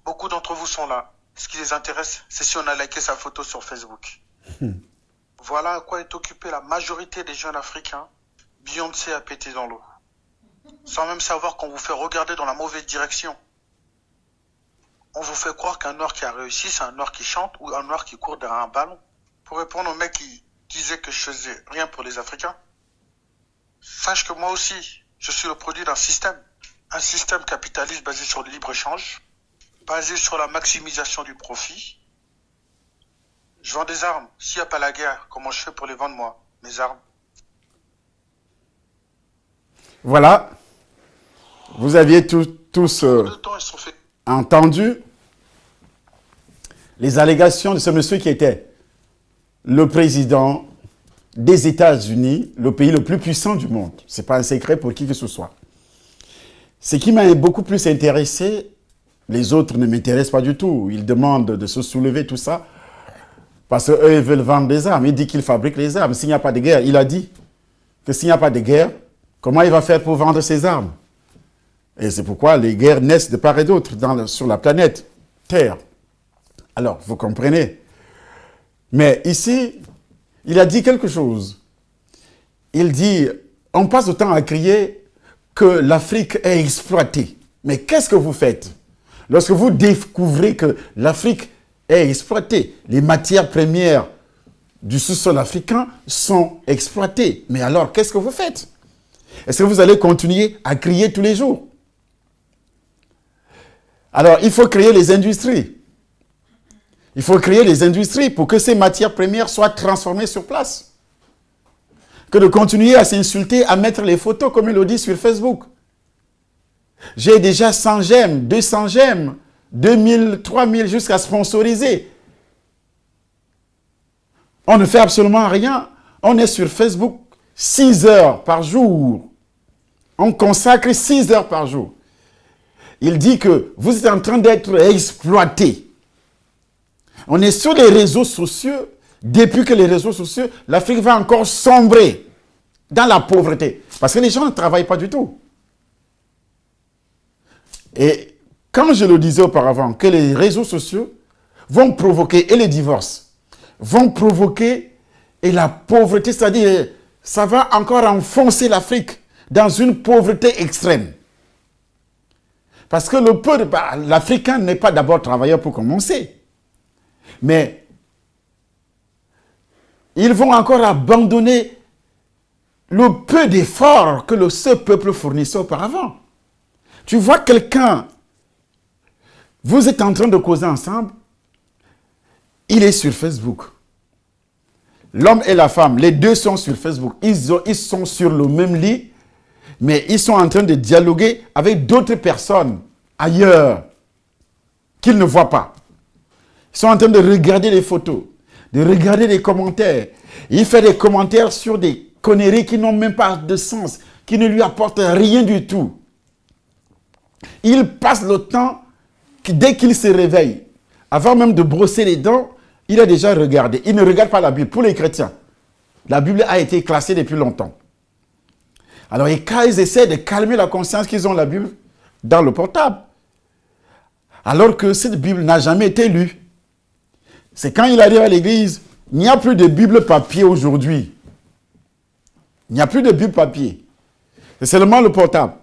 Beaucoup d'entre vous sont là. Ce qui les intéresse, c'est si on a liké sa photo sur Facebook. Voilà à quoi est occupée la majorité des jeunes africains. Beyoncé a pété dans l'eau. Sans même savoir qu'on vous fait regarder dans la mauvaise direction. On vous fait croire qu'un noir qui a réussi, c'est un noir qui chante ou un noir qui court derrière un ballon. Pour répondre au mec qui disait que je faisais rien pour les Africains, sache que moi aussi, je suis le produit d'un système. Un système capitaliste basé sur le libre-échange, basé sur la maximisation du profit. Je vends des armes. S'il n'y a pas la guerre, comment je fais pour les vendre moi, mes armes? Voilà. Vous aviez tous entendu les allégations de ce monsieur qui était le président des États-Unis, le pays le plus puissant du monde. Ce n'est pas un secret pour qui que ce soit. Ce qui m'a beaucoup plus intéressé, les autres ne m'intéressent pas du tout. Ils demandent de se soulever, tout ça, parce qu'eux, ils veulent vendre des armes. Il dit qu'il fabrique les armes. S'il n'y a pas de guerre, il a dit que s'il n'y a pas de guerre, comment il va faire pour vendre ses armes? Et c'est pourquoi les guerres naissent de part et d'autre sur la planète Terre. Alors, vous comprenez. Mais ici, il a dit quelque chose. Il dit, on passe le temps à crier que l'Afrique est exploitée. Mais qu'est-ce que vous faites? Lorsque vous découvrez que l'Afrique est exploitée, les matières premières du sous-sol africain sont exploitées. Mais alors, qu'est-ce que vous faites? Est-ce que vous allez continuer à crier tous les jours? Alors, il faut créer les industries. Il faut créer les industries pour que ces matières premières soient transformées sur place. Que de continuer à s'insulter, à mettre les photos, comme il le dit sur Facebook. J'ai déjà 100 j'aime, 200 j'aime, 2000, 3000 jusqu'à sponsoriser. On ne fait absolument rien. On est sur Facebook 6 heures par jour. On consacre 6 heures par jour. Il dit que vous êtes en train d'être exploité. On est sur les réseaux sociaux. Depuis que les réseaux sociaux, l'Afrique va encore sombrer dans la pauvreté. Parce que les gens ne travaillent pas du tout. Et quand je le disais auparavant, que les réseaux sociaux vont provoquer, et les divorces, vont provoquer et la pauvreté, c'est-à-dire ça va encore enfoncer l'Afrique dans une pauvreté extrême. Parce que le peu l'Africain n'est pas d'abord travailleur pour commencer. Mais ils vont encore abandonner le peu d'efforts que ce peuple fournissait auparavant. Tu vois quelqu'un, vous êtes en train de causer ensemble, il est sur Facebook. L'homme et la femme, les deux sont sur Facebook. Ils sont sur le même lit, mais ils sont en train de dialoguer avec d'autres personnes ailleurs qu'ils ne voient pas. Ils sont en train de regarder les photos, de regarder les commentaires. Il fait des commentaires sur des conneries qui n'ont même pas de sens, qui ne lui apportent rien du tout. Il passe le temps, dès qu'il se réveille, avant même de brosser les dents, il a déjà regardé. Il ne regarde pas la Bible. Pour les chrétiens, la Bible a été classée depuis longtemps. Alors, ils essaient de calmer la conscience qu'ils ont la Bible dans le portable. Alors que cette Bible n'a jamais été lue. C'est quand il arrive à l'église, il n'y a plus de Bible papier aujourd'hui. Il n'y a plus de Bible papier. C'est seulement le portable.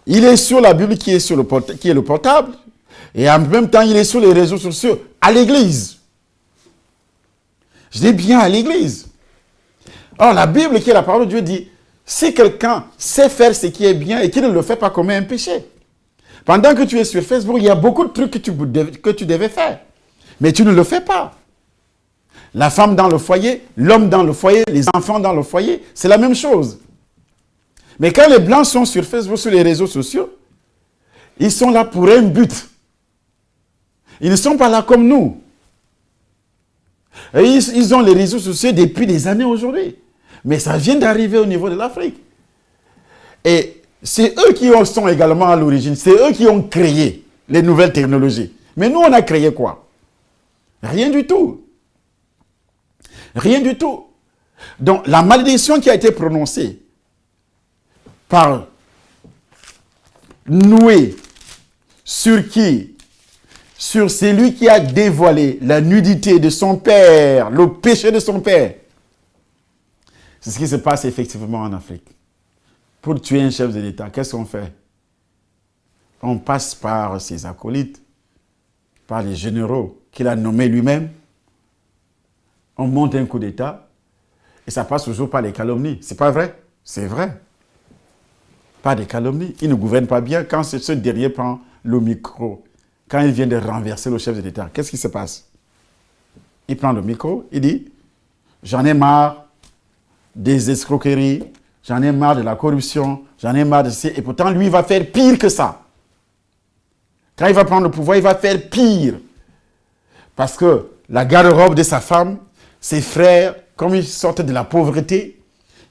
Il est sur la Bible qui est le portable. Et en même temps, il est sur les réseaux sociaux à l'église. Je dis bien à l'église. Or, la Bible, qui est la parole de Dieu, dit, si quelqu'un sait faire ce qui est bien et qui ne le fait pas, commet un péché. Pendant que tu es sur Facebook, il y a beaucoup de trucs que tu devais faire. Mais tu ne le fais pas. La femme dans le foyer, l'homme dans le foyer, les enfants dans le foyer, c'est la même chose. Mais quand les Blancs sont sur Facebook, sur les réseaux sociaux, ils sont là pour un but. Ils ne sont pas là comme nous. Et ils ont les réseaux sociaux depuis des années aujourd'hui. Mais ça vient d'arriver au niveau de l'Afrique. Et c'est eux qui sont également à l'origine. C'est eux qui ont créé les nouvelles technologies. Mais nous, on a créé quoi? Rien du tout. Rien du tout. Donc, la malédiction qui a été prononcée par Noé sur qui? Sur celui qui a dévoilé la nudité de son père, le péché de son père. C'est ce qui se passe effectivement en Afrique. Pour tuer un chef de l'État, qu'est-ce qu'on fait? On passe par ses acolytes, par les généraux qu'il a nommés lui-même. On monte un coup d'État et ça passe toujours par les calomnies. C'est pas vrai? C'est vrai. Pas des calomnies. Il ne gouverne pas bien. Quand ce dernier prend le micro, quand il vient de renverser le chef de l'État, qu'est-ce qui se passe? Il prend le micro, il dit « J'en ai marre des escroqueries, j'en ai marre de la corruption, j'en ai marre de ça. » Et pourtant, lui, il va faire pire que ça. Quand il va prendre le pouvoir, il va faire pire. Parce que la garde-robe de sa femme, ses frères, comme ils sortent de la pauvreté,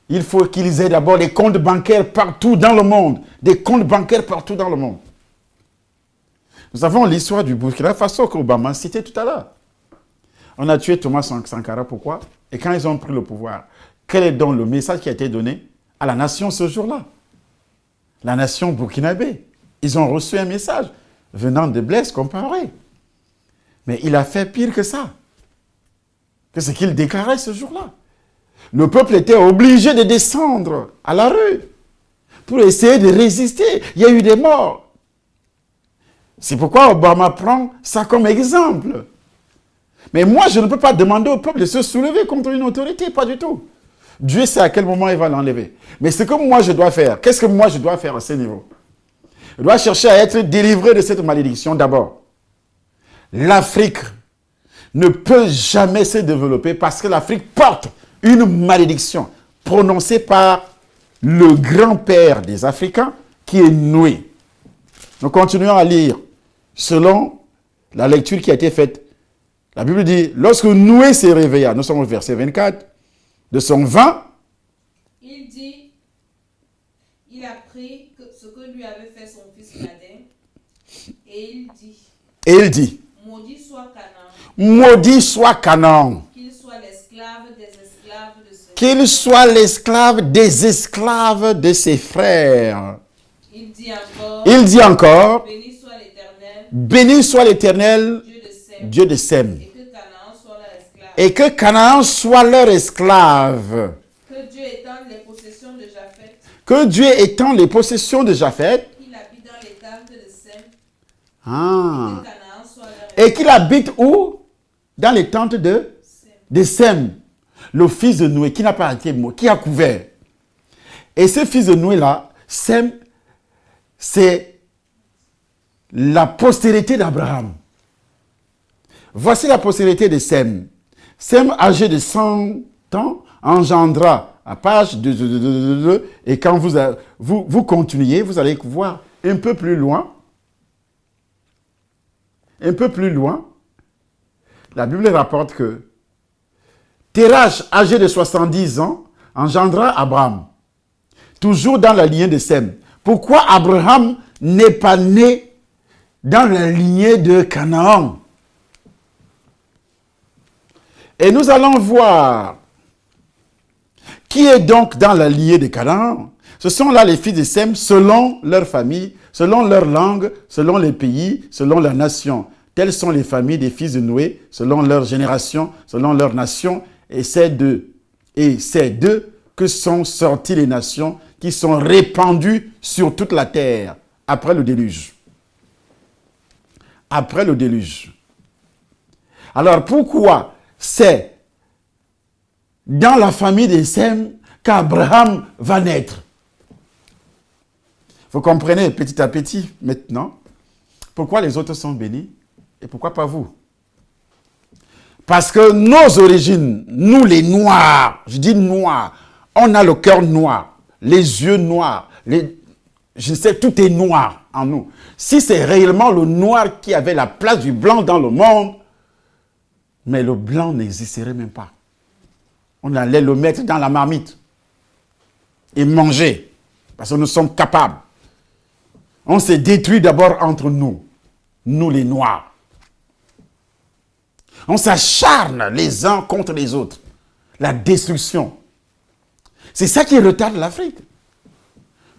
il faut qu'ils aient d'abord des comptes bancaires partout dans le monde. Des comptes bancaires partout dans le monde. Nous avons l'histoire du Burkina Faso qu'Obama citait tout à l'heure. On a tué Thomas Sankara, pourquoi? Et quand ils ont pris le pouvoir, quel est donc le message qui a été donné à la nation ce jour-là? La nation burkinabé. Ils ont reçu un message venant de Blaise Compaoré. Mais il a fait pire que ça. Que ce qu'il déclarait ce jour-là. Le peuple était obligé de descendre à la rue pour essayer de résister. Il y a eu des morts. C'est pourquoi Obama prend ça comme exemple. Mais moi, je ne peux pas demander au peuple de se soulever contre une autorité, pas du tout. Dieu sait à quel moment il va l'enlever. Mais ce que moi je dois faire, qu'est-ce que moi je dois faire à ce niveau? Je dois chercher à être délivré de cette malédiction d'abord. L'Afrique ne peut jamais se développer parce que l'Afrique porte une malédiction prononcée par le grand-père des Africains qui est Noé. Nous continuons à lire selon la lecture qui a été faite. La Bible dit, lorsque Noé s'est réveillé, nous sommes au verset 24, de son vin, il dit, il a pris ce que lui avait fait son fils cadet, et il dit, maudit soit Canaan, maudit soit Canaan, qu'il soit l'esclave des esclaves de ses qu'il soit l'esclave des esclaves de ses frères. Il dit encore, béni soit l'Éternel, Dieu de Sem, et que Canaan soit leur esclave. Que Dieu étende les possessions de Japheth. Que Dieu étende les possessions de Japheth. Qu'il habite dans les tentes de Sem. Ah. Et que Canaan soit leur Et qu'il habite où? Dans les tentes de Sem. Le fils de Noé, qui n'a pas été mort, qui a couvert. Et ce fils de Noé-là, Sem, c'est la postérité d'Abraham. Voici la postérité de Sem. Sem, âgé de 100 ans, engendra à page 2, et quand vous continuez, vous allez voir un peu plus loin, la Bible rapporte que Terach, âgé de 70 ans, engendra Abraham, toujours dans la lignée de Sem. Pourquoi Abraham n'est pas né dans la lignée de Canaan? Et nous allons voir qui est donc dans la lignée de Canaan. Ce sont là les fils de Sem selon leur famille, selon leur langue, selon les pays, selon la nation. Telles sont les familles des fils de Noé, selon leur génération, selon leur nation. Et c'est d'eux que sont sorties les nations qui sont répandues sur toute la terre après le déluge. Après le déluge. Alors pourquoi c'est dans la famille de Sem qu'Abraham va naître. Vous comprenez petit à petit maintenant pourquoi les autres sont bénis et pourquoi pas vous. Parce que nos origines, nous les noirs, je dis noirs, on a le cœur noir, les yeux noirs, je sais, tout est noir en nous. Si c'est réellement le noir qui avait la place du blanc dans le monde, mais le blanc n'existerait même pas. On allait le mettre dans la marmite et manger, parce que nous sommes capables. On s'est détruit d'abord entre nous, nous les noirs. On s'acharne les uns contre les autres. La destruction. C'est ça qui retarde l'Afrique.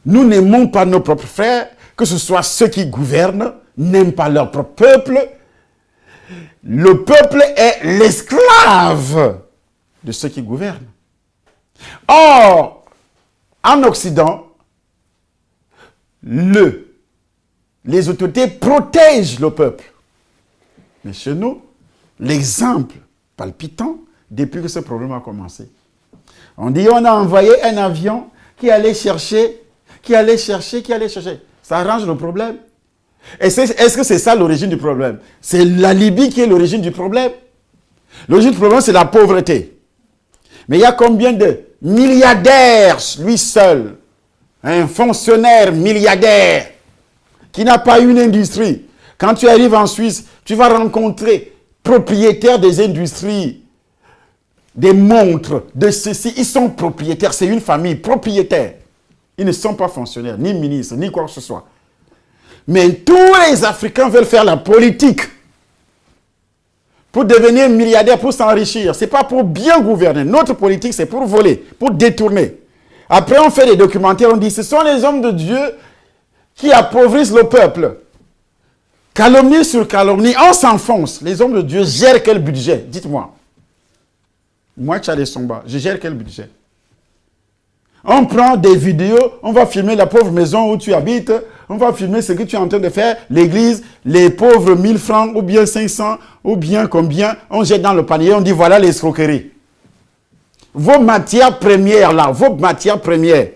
Nous n'aimons pas nos propres frères, que ce soit ceux qui gouvernent, n'aiment pas leur propre peuple. Le peuple est l'esclave de ceux qui gouvernent. Or, en Occident, les autorités protègent le peuple. Mais chez nous, l'exemple palpitant, depuis que ce problème a commencé. On dit on a envoyé un avion qui allait chercher. Ça arrange le problème. Est-ce que c'est ça l'origine du problème? C'est la Libye qui est l'origine du problème. L'origine du problème, c'est la pauvreté. Mais il y a combien de milliardaires, lui seul, un fonctionnaire milliardaire, qui n'a pas une industrie. Quand tu arrives en Suisse, tu vas rencontrer propriétaires des industries, des montres, de ceci. Ils sont propriétaires, c'est une famille propriétaire. Ils ne sont pas fonctionnaires, ni ministres, ni quoi que ce soit. Mais tous les Africains veulent faire la politique pour devenir milliardaires, pour s'enrichir. Ce n'est pas pour bien gouverner. Notre politique, c'est pour voler, pour détourner. Après, on fait des documentaires, on dit, ce sont les hommes de Dieu qui appauvrissent le peuple. Calomnie sur calomnie, on s'enfonce. Les hommes de Dieu gèrent quel budget? Dites-moi. Moi, Tchadé Somba, je gère quel budget? On prend des vidéos, on va filmer la pauvre maison où tu habites, on va filmer ce que tu es en train de faire, l'église, les pauvres 1000 francs, ou bien 500, ou bien combien, on jette dans le panier, on dit voilà l'escroquerie. Vos matières premières là, vos matières premières,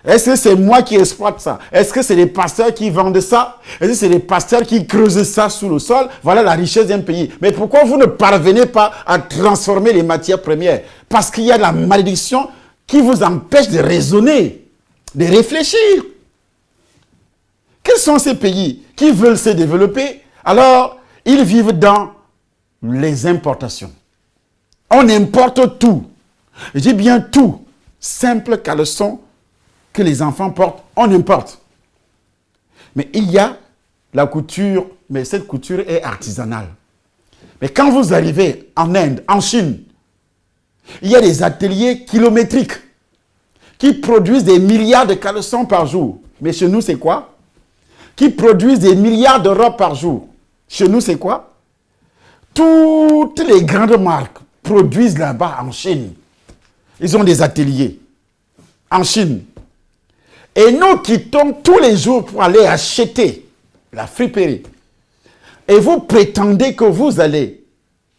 est-ce que c'est moi qui exploite ça? Est-ce que c'est les pasteurs qui vendent ça? Est-ce que c'est les pasteurs qui creusent ça sous le sol? Voilà la richesse d'un pays. Mais pourquoi vous ne parvenez pas à transformer les matières premières? Parce qu'il y a la malédiction qui vous empêche de raisonner, de réfléchir. Quels sont ces pays qui veulent se développer? Alors, ils vivent dans les importations. On importe tout. Je dis bien tout. Simple caleçon que les enfants portent, on importe. Mais il y a la couture, mais cette couture est artisanale. Mais quand vous arrivez en Inde, en Chine, il y a des ateliers kilométriques qui produisent des milliards de caleçons par jour. Mais chez nous, c'est quoi? Qui produisent des milliards de robes par jour. Chez nous, c'est quoi? Toutes les grandes marques produisent là-bas en Chine. Ils ont des ateliers en Chine. Et nous quittons tous les jours pour aller acheter la friperie. Et vous prétendez que vous allez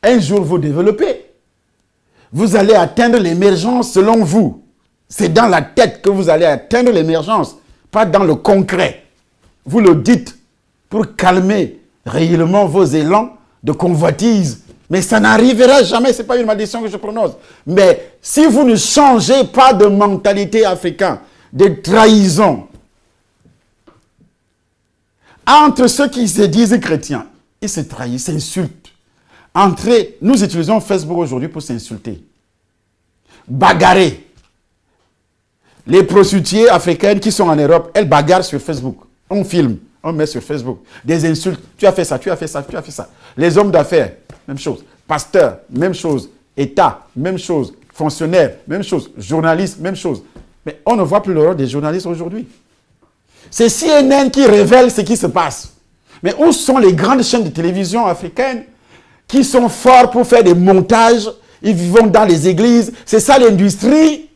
un jour vous développer. Vous allez atteindre l'émergence selon vous. C'est dans la tête que vous allez atteindre l'émergence, pas dans le concret. Vous le dites pour calmer réellement vos élans de convoitise. Mais ça n'arrivera jamais, ce n'est pas une malédiction que je prononce. Mais si vous ne changez pas de mentalité africaine, de trahison, entre ceux qui se disent chrétiens, ils se trahissent, s'insultent. Nous utilisons Facebook aujourd'hui pour s'insulter. Bagarrer. Les prostituées africaines qui sont en Europe, elles bagarrent sur Facebook. On filme, on met sur Facebook. Des insultes. Tu as fait ça, tu as fait ça, tu as fait ça. Les hommes d'affaires, même chose. Pasteurs, même chose. État, même chose. Fonctionnaires, même chose. Journalistes, même chose. Mais on ne voit plus le rôle des journalistes aujourd'hui. C'est CNN qui révèle ce qui se passe. Mais où sont les grandes chaînes de télévision africaines qui sont forts pour faire des montages? Ils vivent dans les églises. C'est ça l'industrie.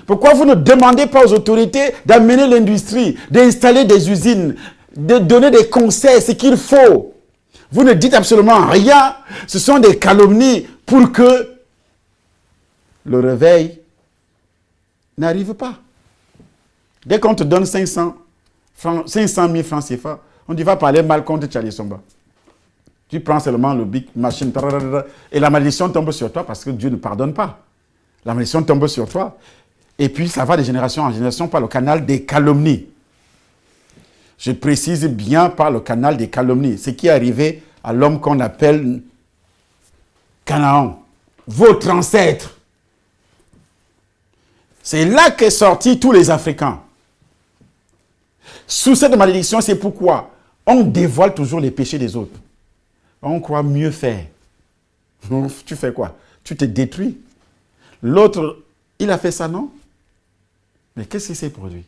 Pourquoi vous ne demandez pas aux autorités d'amener l'industrie, d'installer des usines, de donner des conseils, ce qu'il faut? Vous ne dites absolument rien. Ce sont des calomnies pour que le réveil n'arrive pas. Dès qu'on te donne 500 000 francs CFA, on dit va parler mal contre Tchali Somba. Tu prends seulement le big machine et la malédiction tombe sur toi parce que Dieu ne pardonne pas. La malédiction tombe sur toi. Et puis ça va de génération en génération par le canal des calomnies. Je précise bien par le canal des calomnies. Ce qui est arrivé à l'homme qu'on appelle Canaan, votre ancêtre. C'est là qu'est sorti tous les Africains. Sous cette malédiction, c'est pourquoi on dévoile toujours les péchés des autres. On croit mieux faire. Tu fais quoi? Tu te détruis. L'autre, il a fait ça, non? Mais qu'est-ce qui s'est produit?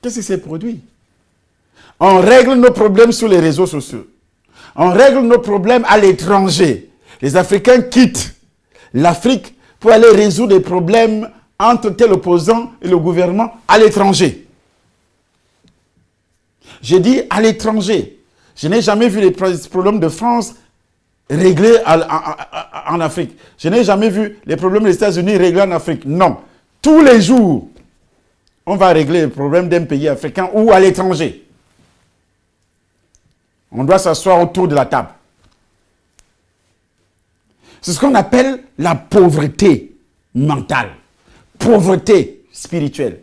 Qu'est-ce qui s'est produit? On règle nos problèmes sur les réseaux sociaux. On règle nos problèmes à l'étranger. Les Africains quittent l'Afrique pour aller résoudre des problèmes entre tel opposant et le gouvernement à l'étranger. J'ai dit à l'étranger. Je n'ai jamais vu les problèmes de France réglés en Afrique. Je n'ai jamais vu les problèmes des États-Unis réglés en Afrique. Non. Tous les jours, on va régler les problèmes d'un pays africain ou à l'étranger. On doit s'asseoir autour de la table. C'est ce qu'on appelle la pauvreté mentale, pauvreté spirituelle.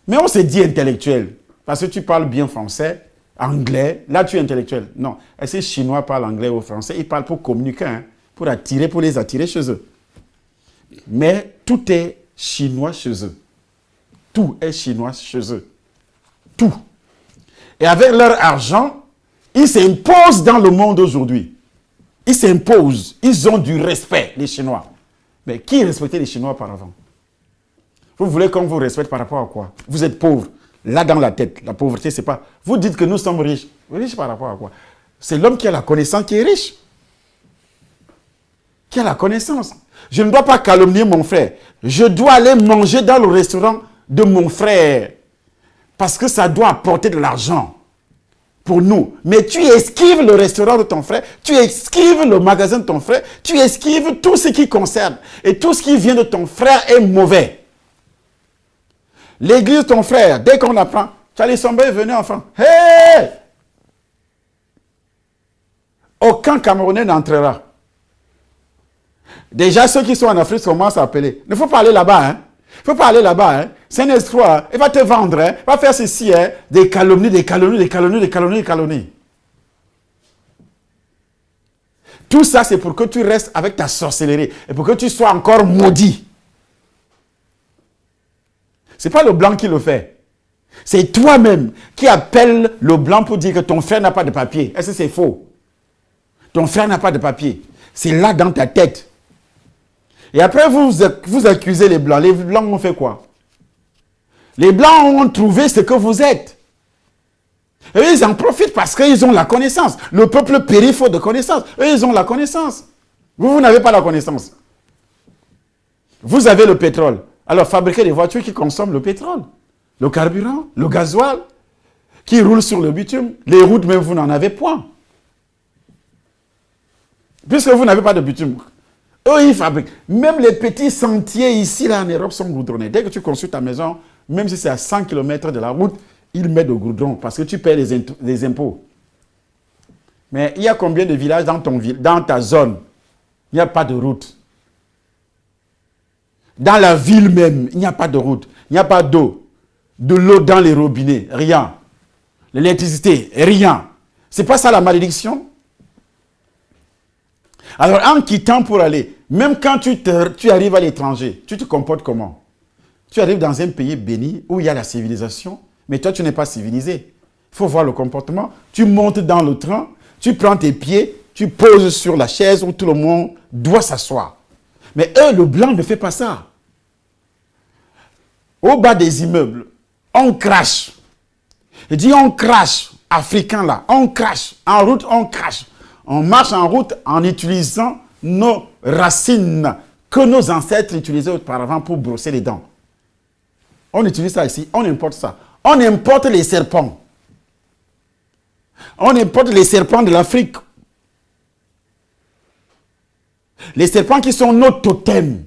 Mais on se dit intellectuel, parce que tu parles bien français, anglais, là tu es intellectuel. Non, ces Chinois parlent anglais ou français, ils parlent pour communiquer, hein, pour les attirer chez eux. Mais tout est chinois chez eux. Tout est chinois chez eux. Tout. Et avec leur argent, ils s'imposent dans le monde aujourd'hui. Ils s'imposent. Ils ont du respect, les Chinois. Mais qui respectait les Chinois auparavant? Vous voulez qu'on vous respecte par rapport à quoi? Vous êtes pauvre. Là dans la tête, la pauvreté, c'est pas... Vous dites que nous sommes riches. Riches par rapport à quoi? C'est l'homme qui a la connaissance qui est riche. Qui a la connaissance. Je ne dois pas calomnier mon frère. Je dois aller manger dans le restaurant de mon frère. Parce que ça doit apporter de l'argent pour nous. Mais tu esquives le restaurant de ton frère, tu esquives le magasin de ton frère, tu esquives tout ce qui concerne. Et tout ce qui vient de ton frère est mauvais. L'église de ton frère, dès qu'on apprend, Tchali Somba est venu enfant. Hey! Aucun Camerounais n'entrera. Déjà, ceux qui sont en Afrique commencent à appeler. Il ne faut pas aller là-bas, hein. Il ne faut pas aller là-bas, hein. C'est un espoir. Hein. Il va te vendre, hein. Il va faire ceci, hein. Des calomnies, des calomnies, des calomnies, des calomnies, des calomnies. Tout ça, c'est pour que tu restes avec ta sorcellerie et pour que tu sois encore maudit. Ce n'est pas le blanc qui le fait. C'est toi-même qui appelle le blanc pour dire que ton frère n'a pas de papier. Est-ce que c'est faux? Ton frère n'a pas de papier. C'est là dans ta tête. Et après, vous accusez les blancs. Les blancs ont fait quoi? Les blancs ont trouvé ce que vous êtes. Et ils en profitent parce qu'ils ont la connaissance. Le peuple périt faute de connaissance. Eux, ils ont la connaissance. Vous n'avez pas la connaissance. Vous avez le pétrole. Alors, fabriquez des voitures qui consomment le pétrole, le carburant, le gasoil, qui roulent sur le bitume. Les routes, même, vous n'en avez point. Puisque vous n'avez pas de bitume. Eux, ils fabriquent. Même les petits sentiers ici, là, en Europe, sont goudronnés. Dès que tu construis ta maison, même si c'est à 100 km de la route, ils mettent de goudron parce que tu paies les impôts. Mais il y a combien de villages dans ta zone? Il n'y a pas de route. Dans la ville même, il n'y a pas de route. Il n'y a pas d'eau. De l'eau dans les robinets, rien. L'électricité, rien. C'est pas ça la malédiction? Alors, en quittant pour aller, même quand tu arrives à l'étranger, tu te comportes comment? Tu arrives dans un pays béni où il y a la civilisation, mais toi, tu n'es pas civilisé. Il faut voir le comportement. Tu montes dans le train, tu prends tes pieds, tu poses sur la chaise où tout le monde doit s'asseoir. Mais eux, le blanc ne fait pas ça. Au bas des immeubles, on crache. Je dis on crache, africain là, on crache. En route, on crache. On marche en route en utilisant nos racines que nos ancêtres utilisaient auparavant pour brosser les dents. On utilise ça ici, on importe ça. On importe les serpents. On importe les serpents de l'Afrique. Les serpents qui sont nos totems.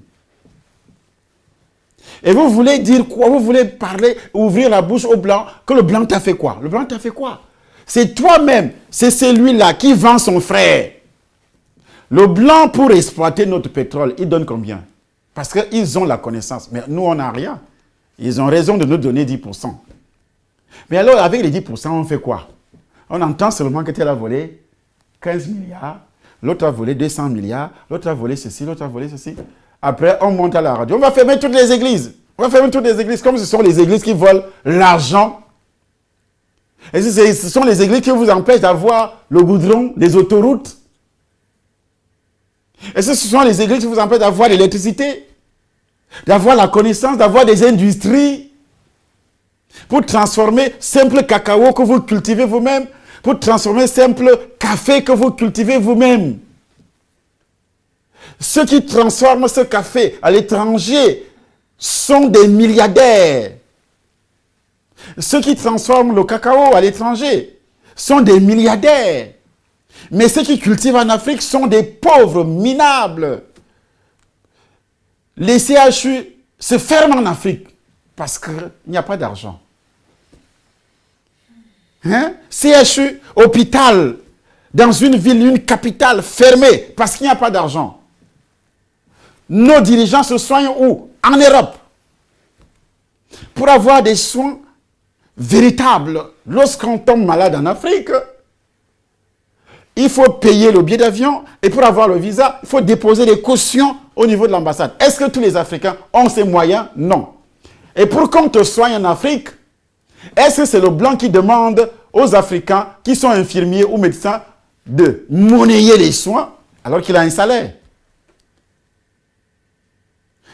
Et vous voulez dire quoi? Vous voulez parler, ouvrir la bouche au blanc, que le blanc t'a fait quoi? Le blanc t'a fait quoi? C'est toi-même, c'est celui-là qui vend son frère. Le blanc, pour exploiter notre pétrole, il donne combien? Parce qu'ils ont la connaissance. Mais nous, on n'a rien. Ils ont raison de nous donner 10%. Mais alors, avec les 10%, on fait quoi? On entend seulement que tel a volé 15 milliards, l'autre a volé 200 milliards, l'autre a volé ceci, l'autre a volé ceci. Après, on monte à la radio. On va fermer toutes les églises. On va fermer toutes les églises, comme ce sont les églises qui volent l'argent. Et ce sont les églises qui vous empêchent d'avoir le goudron, les autoroutes. Et ce sont les églises qui vous empêchent d'avoir l'électricité, d'avoir la connaissance, d'avoir des industries pour transformer simple cacao que vous cultivez vous-même, pour transformer simple café que vous cultivez vous-même. Ceux qui transforment ce café à l'étranger sont des milliardaires. Ceux qui transforment le cacao à l'étranger sont des milliardaires. Mais ceux qui cultivent en Afrique sont des pauvres minables. Les CHU se ferment en Afrique parce qu'il n'y a pas d'argent. Hein? CHU, hôpital, dans une ville, une capitale fermée parce qu'il n'y a pas d'argent. Nos dirigeants se soignent où? En Europe. Pour avoir des soins véritables, lorsqu'on tombe malade en Afrique, il faut payer le billet d'avion et pour avoir le visa, il faut déposer des cautions au niveau de l'ambassade. Est-ce que tous les Africains ont ces moyens? Non. Et pour qu'on te soigne en Afrique, est-ce que c'est le blanc qui demande aux Africains qui sont infirmiers ou médecins de monnayer les soins alors qu'il a un salaire?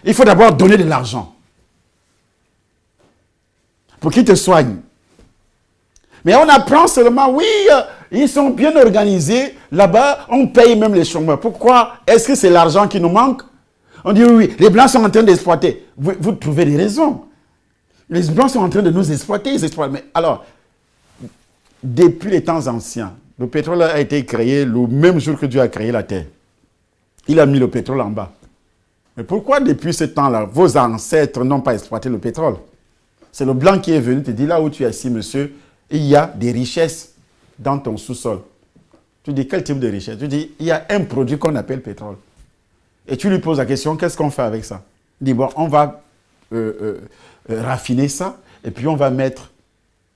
Il faut d'abord donner de l'argent pour qu'ils te soignent. Mais on apprend seulement, oui, ils sont bien organisés. Là-bas, on paye même les chômeurs. Pourquoi? Est-ce que c'est l'argent qui nous manque? On dit, oui, les Blancs sont en train d'exploiter. Vous trouvez des raisons. Les Blancs sont en train de nous exploiter. Ils exploitent. Mais alors, depuis les temps anciens, le pétrole a été créé le même jour que Dieu a créé la terre. Il a mis le pétrole en bas. Mais pourquoi depuis ce temps-là, vos ancêtres n'ont pas exploité le pétrole? C'est le blanc qui est venu te dire, là où tu es assis, monsieur, il y a des richesses dans ton sous-sol. Tu dis, quel type de richesse? Tu dis, il y a un produit qu'on appelle pétrole. Et tu lui poses la question, qu'est-ce qu'on fait avec ça? Il dit, bon, on va raffiner ça, et puis on va mettre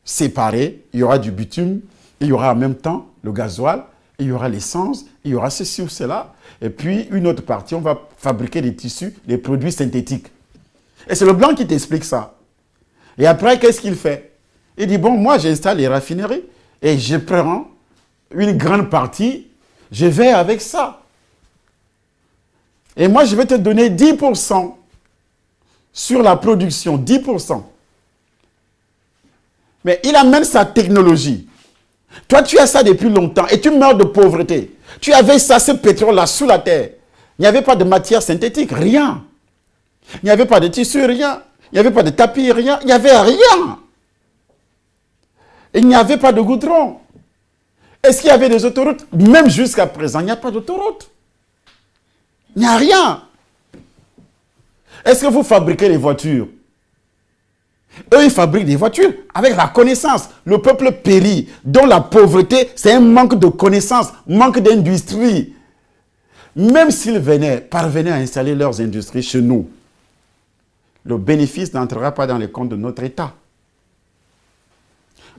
séparé, il y aura du bitume, il y aura en même temps le gasoil, il y aura l'essence, il y aura ceci ou cela, et puis une autre partie, on va fabriquer des tissus, des produits synthétiques. Et c'est le blanc qui t'explique ça. Et après, qu'est-ce qu'il fait? Il dit, bon, moi j'installe les raffineries, et je prends une grande partie, je vais avec ça. Et moi, je vais te donner 10% sur la production, 10%. Mais il amène sa technologie. Toi, tu as ça depuis longtemps et tu meurs de pauvreté. Tu avais ça, ce pétrole-là, sous la terre. Il n'y avait pas de matière synthétique, rien. Il n'y avait pas de tissu, rien. Il n'y avait pas de tapis, rien. Il n'y avait rien. Il n'y avait pas de goudron. Est-ce qu'il y avait des autoroutes? Même jusqu'à présent, il n'y a pas d'autoroute. Il n'y a rien. Est-ce que vous fabriquez les voitures? Eux, ils fabriquent des voitures avec la connaissance. Le peuple périt, dont la pauvreté, c'est un manque de connaissance, manque d'industrie. Même s'ils parvenaient à installer leurs industries chez nous, le bénéfice n'entrera pas dans les comptes de notre État.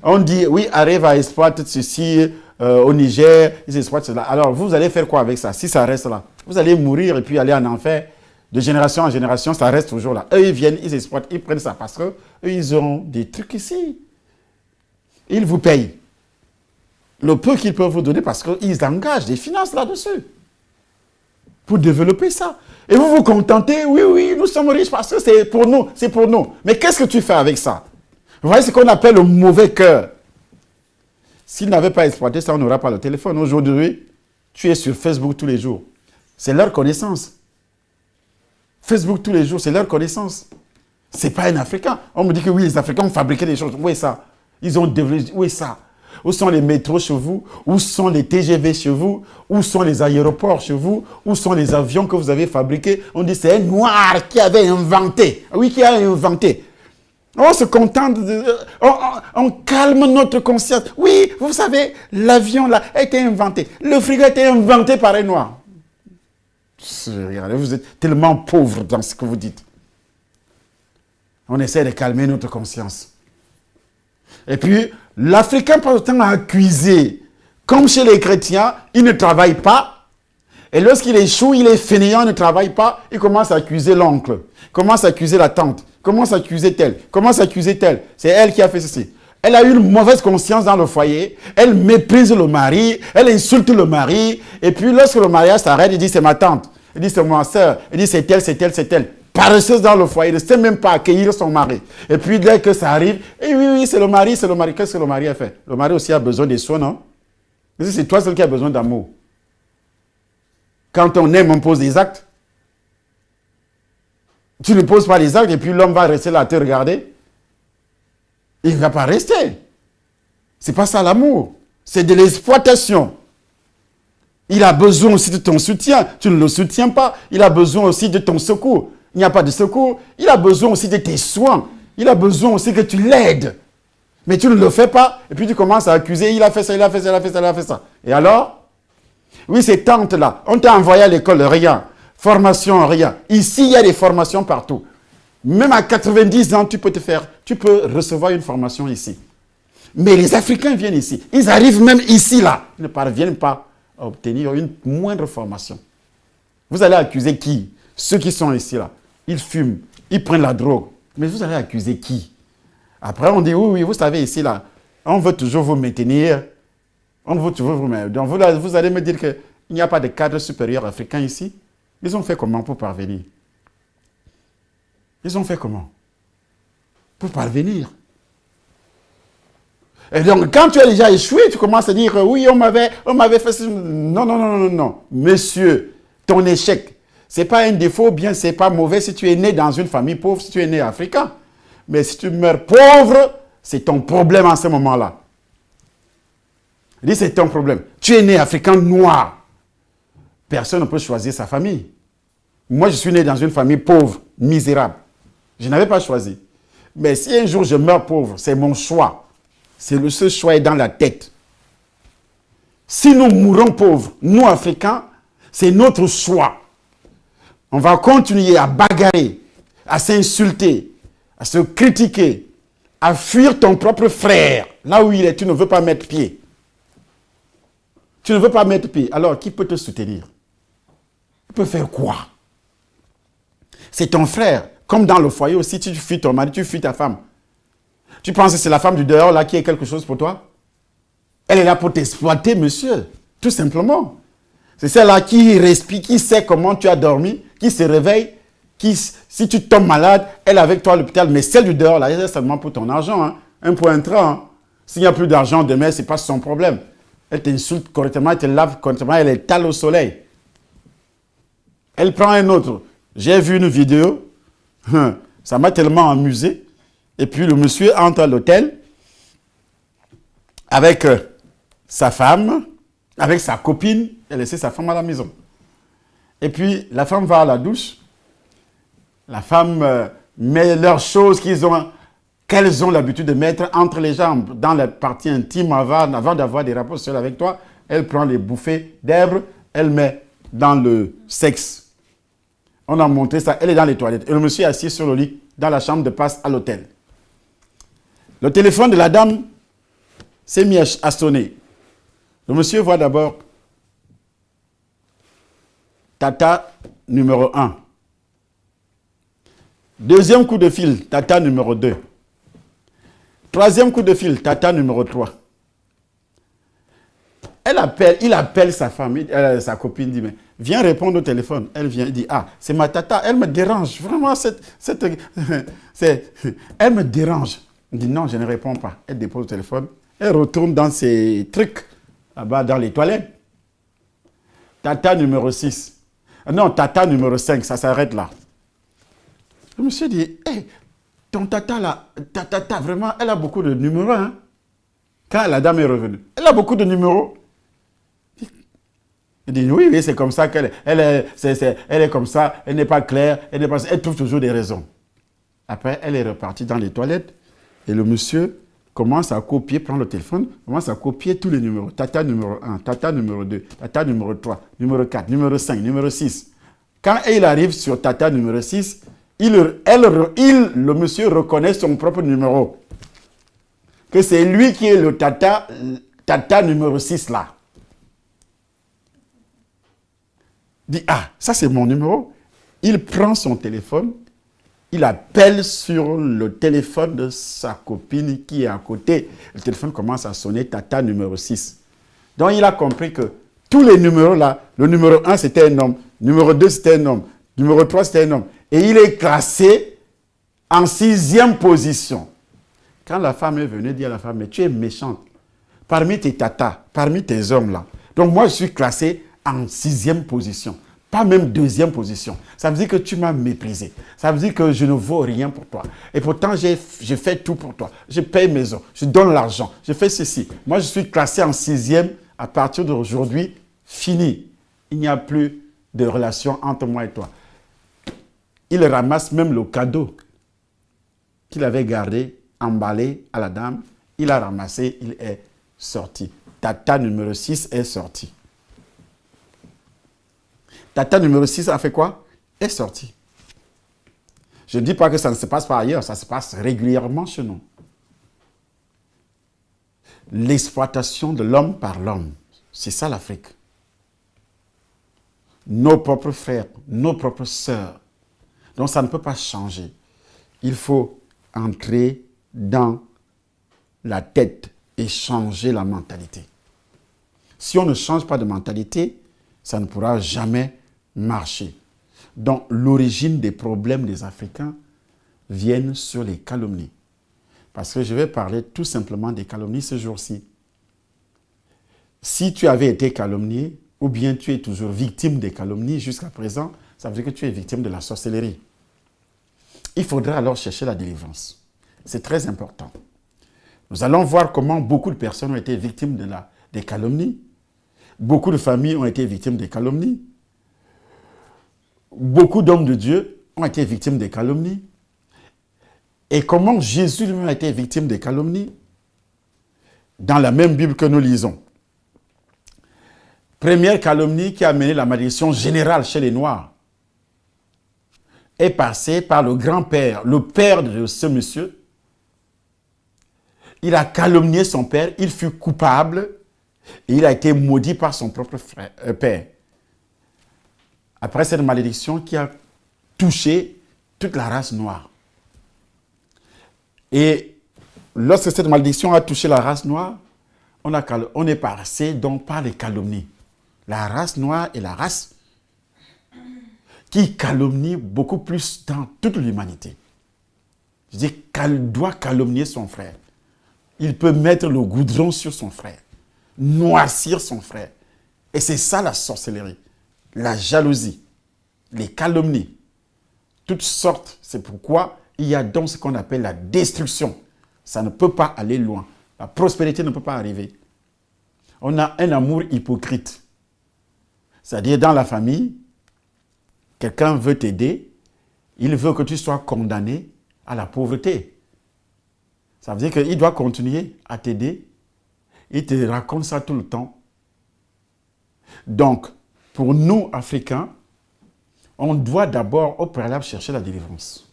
On dit, oui, arrive à exploiter ceci au Niger, ils exploitent cela. Alors, vous allez faire quoi avec ça, si ça reste là? Vous allez mourir et puis aller en enfer. De génération en génération, ça reste toujours là. Eux, ils viennent, ils exploitent, ils prennent ça parce qu'eux, ils ont des trucs ici. Ils vous payent le peu qu'ils peuvent vous donner parce qu'ils engagent des finances là-dessus pour développer ça. Et vous vous contentez, oui, oui, nous sommes riches parce que c'est pour nous, c'est pour nous. Mais qu'est-ce que tu fais avec ça? Vous voyez ce qu'on appelle le mauvais cœur. S'ils n'avaient pas exploité ça, on n'aura pas le téléphone. Aujourd'hui, tu es sur Facebook tous les jours. C'est leur connaissance. Facebook tous les jours, c'est leur connaissance. Ce n'est pas un Africain. On me dit que oui, les Africains ont fabriqué des choses. Où est ça? Ils ont développé. Où est ça? Où sont les métros chez vous? Où sont les TGV chez vous? Où sont les aéroports chez vous? Où sont les avions que vous avez fabriqués? On dit c'est un noir qui avait inventé. Oui, qui a inventé. On se contente, on calme notre conscience. Oui, vous savez, l'avion là a été inventé. Le frigo a été inventé par un noir. Regardez, vous êtes tellement pauvre dans ce que vous dites. On essaie de calmer notre conscience. Et puis, l'Africain passe le temps à accuser. Comme chez les chrétiens, il ne travaille pas. Et lorsqu'il échoue, il est fainéant, il ne travaille pas. Il commence à accuser l'oncle. Il commence à accuser la tante. Il commence à accuser tel. Il commence à accuser tel. C'est elle qui a fait ceci. Elle a eu une mauvaise conscience dans le foyer. Elle méprise le mari. Elle insulte le mari. Et puis, lorsque le mariage s'arrête, il dit c'est ma tante. Il dit c'est ma soeur. Il dit c'est tel, c'est tel, c'est tel. Paresseuse dans le foyer, il ne sait même pas accueillir son mari. Et puis dès que ça arrive, et oui, c'est le mari, c'est le mari. Qu'est-ce que le mari a fait? Le mari aussi a besoin de soins, non? C'est toi seul qui a besoin d'amour. Quand on aime, on pose des actes. Tu ne poses pas les actes et puis l'homme va rester là à te regarder. Il ne va pas rester. C'est pas ça l'amour. C'est de l'exploitation. Il a besoin aussi de ton soutien. Tu ne le soutiens pas. Il a besoin aussi de ton secours. Il n'y a pas de secours. Il a besoin aussi de tes soins. Il a besoin aussi que tu l'aides. Mais tu ne le fais pas. Et puis tu commences à accuser. Il a fait ça, il a fait ça, il a fait ça, il a fait ça. Et alors? Oui, ces tantes-là, on t'a envoyé à l'école, rien. Formation, rien. Ici, il y a des formations partout. Même à 90 ans, tu peux recevoir une formation ici. Mais les Africains viennent ici. Ils arrivent même ici, là. Ils ne parviennent pas à obtenir une moindre formation. Vous allez accuser qui? Ceux qui sont ici, là. Ils fument, ils prennent la drogue. Mais vous allez accuser qui? Après, on dit, oui, vous savez, ici, là, on veut toujours vous maintenir. On veut toujours vous maintenir. Donc, vous allez me dire qu'il n'y a pas de cadre supérieur africain ici. Ils ont fait comment pour parvenir? Ils ont fait comment pour parvenir? Et donc, quand tu as déjà échoué, tu commences à dire, oui, on m'avait fait ça. Non. Monsieur, ton échec, ce n'est pas un défaut, bien, ce n'est pas mauvais si tu es né dans une famille pauvre, si tu es né africain. Mais si tu meurs pauvre, c'est ton problème en ce moment-là. Il dit, c'est ton problème. Tu es né africain noir. Personne ne peut choisir sa famille. Moi, je suis né dans une famille pauvre, misérable. Je n'avais pas choisi. Mais si un jour je meurs pauvre, c'est mon choix. Ce choix est dans la tête. Si nous mourons pauvres, nous Africains, c'est notre choix. On va continuer à bagarrer, à s'insulter, à se critiquer, à fuir ton propre frère. Là où il est, tu ne veux pas mettre pied. Tu ne veux pas mettre pied. Alors, qui peut te soutenir? Tu peux faire quoi? C'est ton frère. Comme dans le foyer aussi, tu fuis ton mari, tu fuis ta femme. Tu penses que c'est la femme du dehors là qui est quelque chose pour toi? Elle est là pour t'exploiter, monsieur. Tout simplement. C'est celle-là qui respire, qui sait comment tu as dormi, qui se réveille, si tu tombes malade, elle est avec toi à l'hôpital. Mais celle du dehors là, elle est seulement pour ton argent. Hein. Un point entrant. Hein. S'il n'y a plus d'argent demain, ce n'est pas son problème. Elle t'insulte correctement, elle te lave correctement, elle étale au soleil. Elle prend un autre. J'ai vu une vidéo, ça m'a tellement amusé. Et puis le monsieur entre à l'hôtel avec sa femme, avec sa copine, elle a laissé sa femme à la maison. Et puis la femme va à la douche, la femme met leurs choses qu'elles ont l'habitude de mettre entre les jambes, dans la partie intime avant d'avoir des rapports seuls avec toi. Elle prend les bouffées d'herbe, elle met dans le sexe. On a montré ça, elle est dans les toilettes. Et le monsieur est assis sur le lit, dans la chambre de passe à l'hôtel. Le téléphone de la dame s'est mis à sonner. Le monsieur voit d'abord Tata numéro 1. Deuxième coup de fil, Tata numéro 2. Troisième coup de fil, Tata numéro 3. Il appelle sa famille, sa copine, dit, mais viens répondre au téléphone. Elle vient, dit, ah, c'est ma tata, elle me dérange. Vraiment, elle me dérange. Elle dit, non, je ne réponds pas. Elle dépose le téléphone. Elle retourne dans ses trucs, là-bas, dans les toilettes. Tata numéro 6. Non, tata numéro 5, ça s'arrête là. Le monsieur dit, hey, ton tata là, ta tata, vraiment, elle a beaucoup de numéros, hein. Quand la dame est revenue, elle a beaucoup de numéros. Il dit, oui, c'est comme ça qu'elle est. Elle est comme ça, elle n'est pas claire, elle trouve toujours des raisons. Après, elle est repartie dans les toilettes et le monsieur commence à copier, prend le téléphone, commence à copier tous les numéros. Tata numéro 1, tata numéro 2, tata numéro 3, numéro 4, numéro 5, numéro 6. Quand il arrive sur tata numéro 6, le monsieur reconnaît son propre numéro. Que c'est lui qui est le tata numéro 6 là. Il dit, ah, ça c'est mon numéro. Il prend son téléphone, il appelle sur le téléphone de sa copine qui est à côté. Le téléphone commence à sonner, tata numéro 6. Donc il a compris que tous les numéros là, le numéro 1 c'était un homme, numéro 2 c'était un homme, numéro 3 c'était un homme. Et il est classé en 6e position. Quand la femme est venue dire à la femme, mais tu es méchante. Parmi tes tatas, parmi tes hommes là. Donc moi je suis classé en 6e position. Pas même 2e position. Ça veut dire que tu m'as méprisé. Ça veut dire que je ne vaux rien pour toi. Et pourtant, j'ai fait tout pour toi. Je paye mes eaux. Je donne l'argent. Je fais ceci. Moi, je suis classé en 6e. À partir d'aujourd'hui, fini. Il n'y a plus de relation entre moi et toi. Il ramasse même le cadeau qu'il avait gardé, emballé à la dame. Il a ramassé, il est sorti. Tata numéro 6 est sorti. Tata numéro 6 a fait quoi? Est sorti. Je ne dis pas que ça ne se passe pas ailleurs, ça se passe régulièrement chez nous. L'exploitation de l'homme par l'homme, c'est ça l'Afrique. Nos propres frères, nos propres sœurs. Donc ça ne peut pas changer. Il faut entrer dans la tête et changer la mentalité. Si on ne change pas de mentalité, ça ne pourra jamais marcher. Donc, l'origine des problèmes des Africains viennent sur les calomnies. Parce que je vais parler tout simplement des calomnies ce jour-ci. Si tu avais été calomnié, ou bien tu es toujours victime des calomnies jusqu'à présent, ça veut dire que tu es victime de la sorcellerie. Il faudra alors chercher la délivrance. C'est très important. Nous allons voir comment beaucoup de personnes ont été victimes des calomnies. Beaucoup de familles ont été victimes des calomnies. Beaucoup d'hommes de Dieu ont été victimes des calomnies. Et comment Jésus lui-même a été victime des calomnies? Dans la même Bible que nous lisons. Première calomnie qui a amené la malédiction générale chez les Noirs est passée par le grand-père, le père de ce monsieur. Il a calomnié son père, il fut coupable et il a été maudit par son propre père. Après cette malédiction qui a touché toute la race noire. Et lorsque cette malédiction a touché la race noire, on est passé donc par les calomnies. La race noire est la race qui calomnie beaucoup plus dans toute l'humanité. Je dis qu'elle doit calomnier son frère. Il peut mettre le goudron sur son frère, noircir son frère. Et c'est ça la sorcellerie. La jalousie, les calomnies, toutes sortes. C'est pourquoi il y a donc ce qu'on appelle la destruction. Ça ne peut pas aller loin. La prospérité ne peut pas arriver. On a un amour hypocrite. C'est-à-dire dans la famille, quelqu'un veut t'aider, il veut que tu sois condamné à la pauvreté. Ça veut dire qu'il doit continuer à t'aider. Il te raconte ça tout le temps. Donc, pour nous, Africains, on doit d'abord au préalable chercher la délivrance.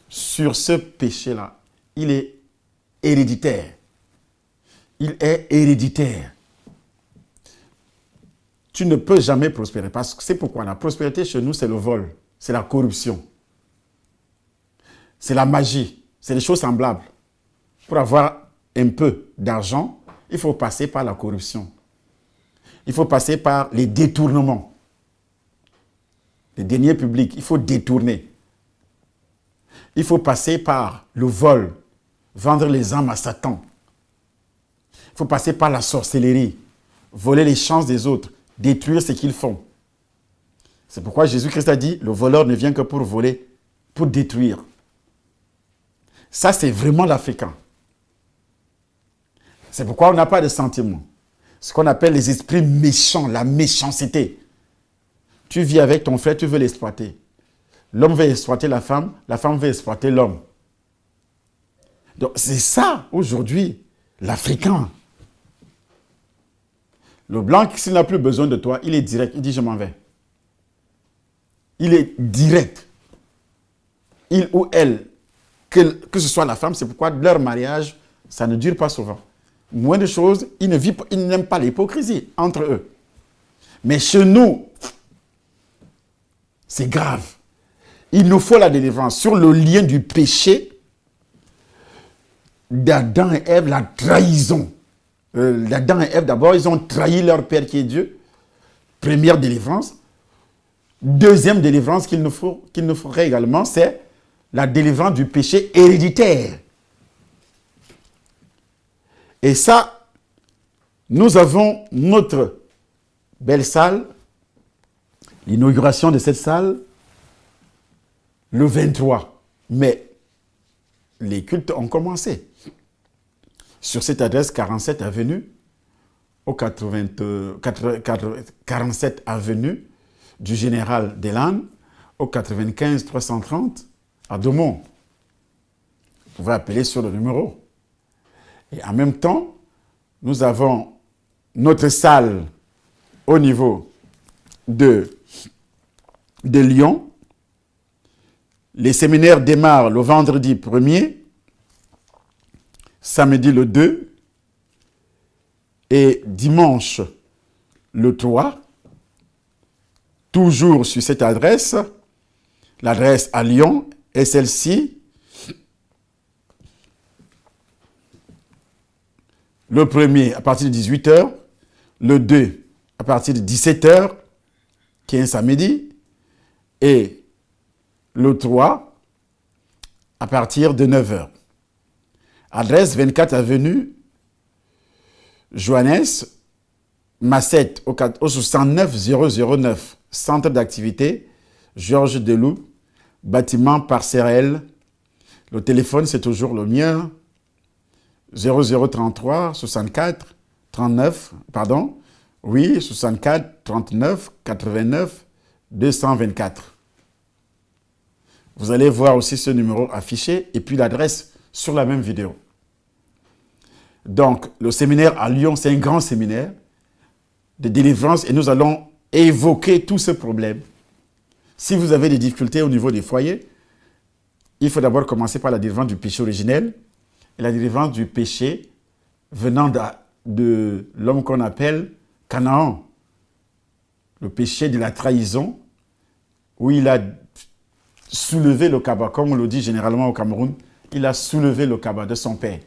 Sur ce péché-là, il est héréditaire. Il est héréditaire. Tu ne peux jamais prospérer. Parce que c'est pourquoi la prospérité chez nous, c'est le vol, c'est la corruption, c'est la magie, c'est des choses semblables. Pour avoir un peu d'argent, il faut passer par la corruption. Il faut passer par les détournements. Les deniers publics, il faut détourner. Il faut passer par le vol, vendre les âmes à Satan. Il faut passer par la sorcellerie, voler les chances des autres, détruire ce qu'ils font. C'est pourquoi Jésus-Christ a dit, le voleur ne vient que pour voler, pour détruire. Ça, c'est vraiment l'Africain. C'est pourquoi on n'a pas de sentiments. Ce qu'on appelle les esprits méchants, la méchanceté. Tu vis avec ton frère, tu veux l'exploiter. L'homme veut exploiter la femme veut exploiter l'homme. Donc c'est ça, aujourd'hui, l'Africain. Le blanc, s'il n'a plus besoin de toi, il est direct. Il dit, je m'en vais. Il est direct. Il ou elle, que ce soit la femme, c'est pourquoi leur mariage, ça ne dure pas souvent. Moins de choses, ils n'aiment pas l'hypocrisie entre eux. Mais chez nous, c'est grave. Il nous faut la délivrance sur le lien du péché d'Adam et Ève, la trahison. Adam et Ève, d'abord, ils ont trahi leur Père qui est Dieu. Première délivrance. Deuxième délivrance qu'il nous faudrait également, c'est la délivrance du péché héréditaire. Et ça, nous avons notre belle salle, l'inauguration de cette salle, le 23. Mais les cultes ont commencé. Sur cette adresse 47 avenue, au 47 avenue du Général Deslandes, au 95 330 à Daumont. Vous pouvez appeler sur le numéro. Et en même temps, nous avons notre salle au niveau de Lyon. Les séminaires démarrent le vendredi 1er, samedi le 2 et dimanche le 3, toujours sur cette adresse. L'adresse à Lyon est celle-ci. Le 1er à partir de 18h, le 2 à partir de 17h, qui est un samedi, et le 3 à partir de 9h. Adresse 24 avenue Johannes Massette au 69 009. Centre d'activité Georges Deloup, bâtiment Parcérel. Le téléphone, c'est toujours le mien. 0033 64 39, pardon. Oui, 64 39 89 224. Vous allez voir aussi ce numéro affiché et puis l'adresse sur la même vidéo. Donc, le séminaire à Lyon, c'est un grand séminaire de délivrance et nous allons évoquer tous ces problèmes. Si vous avez des difficultés au niveau des foyers, il faut d'abord commencer par la délivrance du péché originel et la délivrance du péché venant de l'homme qu'on appelle Canaan. Le péché de la trahison, où il a soulevé le cabas, comme on le dit généralement au Cameroun, il a soulevé le cabas de son père.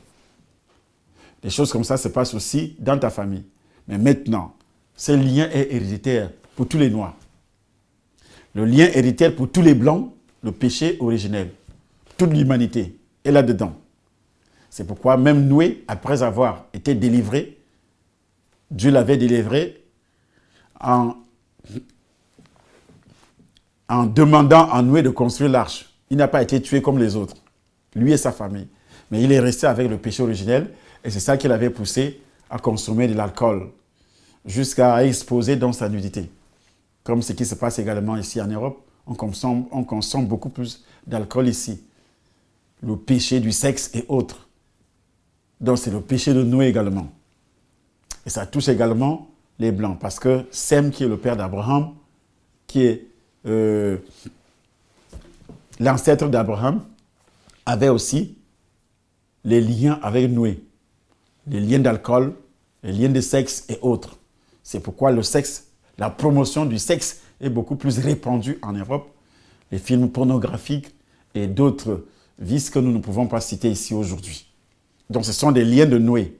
Des choses comme ça se passent aussi dans ta famille. Mais maintenant, ce lien est héréditaire pour tous les Noirs. Le lien héréditaire pour tous les Blancs, le péché originel. Toute l'humanité est là-dedans. C'est pourquoi même Noé, après avoir été délivré, Dieu l'avait délivré en demandant à Noé de construire l'arche. Il n'a pas été tué comme les autres, lui et sa famille. Mais il est resté avec le péché originel et c'est ça qui l'avait poussé à consommer de l'alcool jusqu'à exposer dans sa nudité. Comme ce qui se passe également ici en Europe, on consomme beaucoup plus d'alcool ici. Le péché du sexe et autres. Donc c'est le péché de Noé également. Et ça touche également les Blancs parce que Sem, qui est le père d'Abraham, qui est l'ancêtre d'Abraham, avait aussi les liens avec Noé. Les liens d'alcool, les liens de sexe et autres. C'est pourquoi le sexe, la promotion du sexe est beaucoup plus répandue en Europe. Les films pornographiques et d'autres vices que nous ne pouvons pas citer ici aujourd'hui. Donc ce sont des liens de Noé.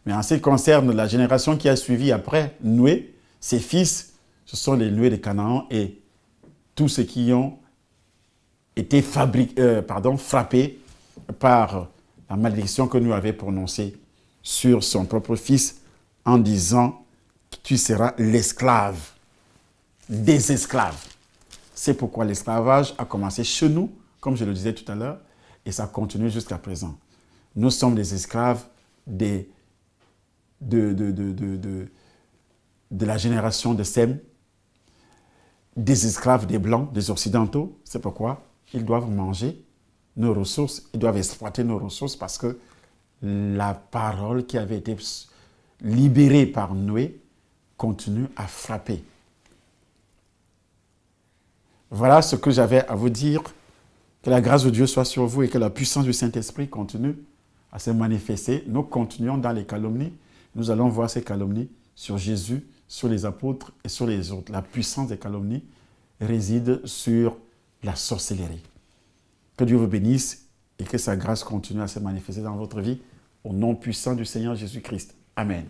Mais en ce qui concerne la génération qui a suivi après Noé, ses fils, ce sont les Noé de Canaan et tous ceux qui ont été frappés par la malédiction que nous avions prononcée sur son propre fils en disant que tu seras l'esclave des esclaves. C'est pourquoi l'esclavage a commencé chez nous, comme je le disais tout à l'heure, et ça continue jusqu'à présent. Nous sommes des esclaves des de la génération de Sem, des esclaves des Blancs, des Occidentaux. C'est pourquoi ils doivent manger nos ressources, ils doivent exploiter nos ressources parce que la parole qui avait été libérée par Noé continue à frapper. Voilà ce que j'avais à vous dire. Que la grâce de Dieu soit sur vous et que la puissance du Saint-Esprit continue à se manifester. Nous continuons dans les calomnies. Nous allons voir ces calomnies sur Jésus, sur les apôtres et sur les autres. La puissance des calomnies réside sur la sorcellerie. Que Dieu vous bénisse et que sa grâce continue à se manifester dans votre vie au nom puissant du Seigneur Jésus-Christ. Amen.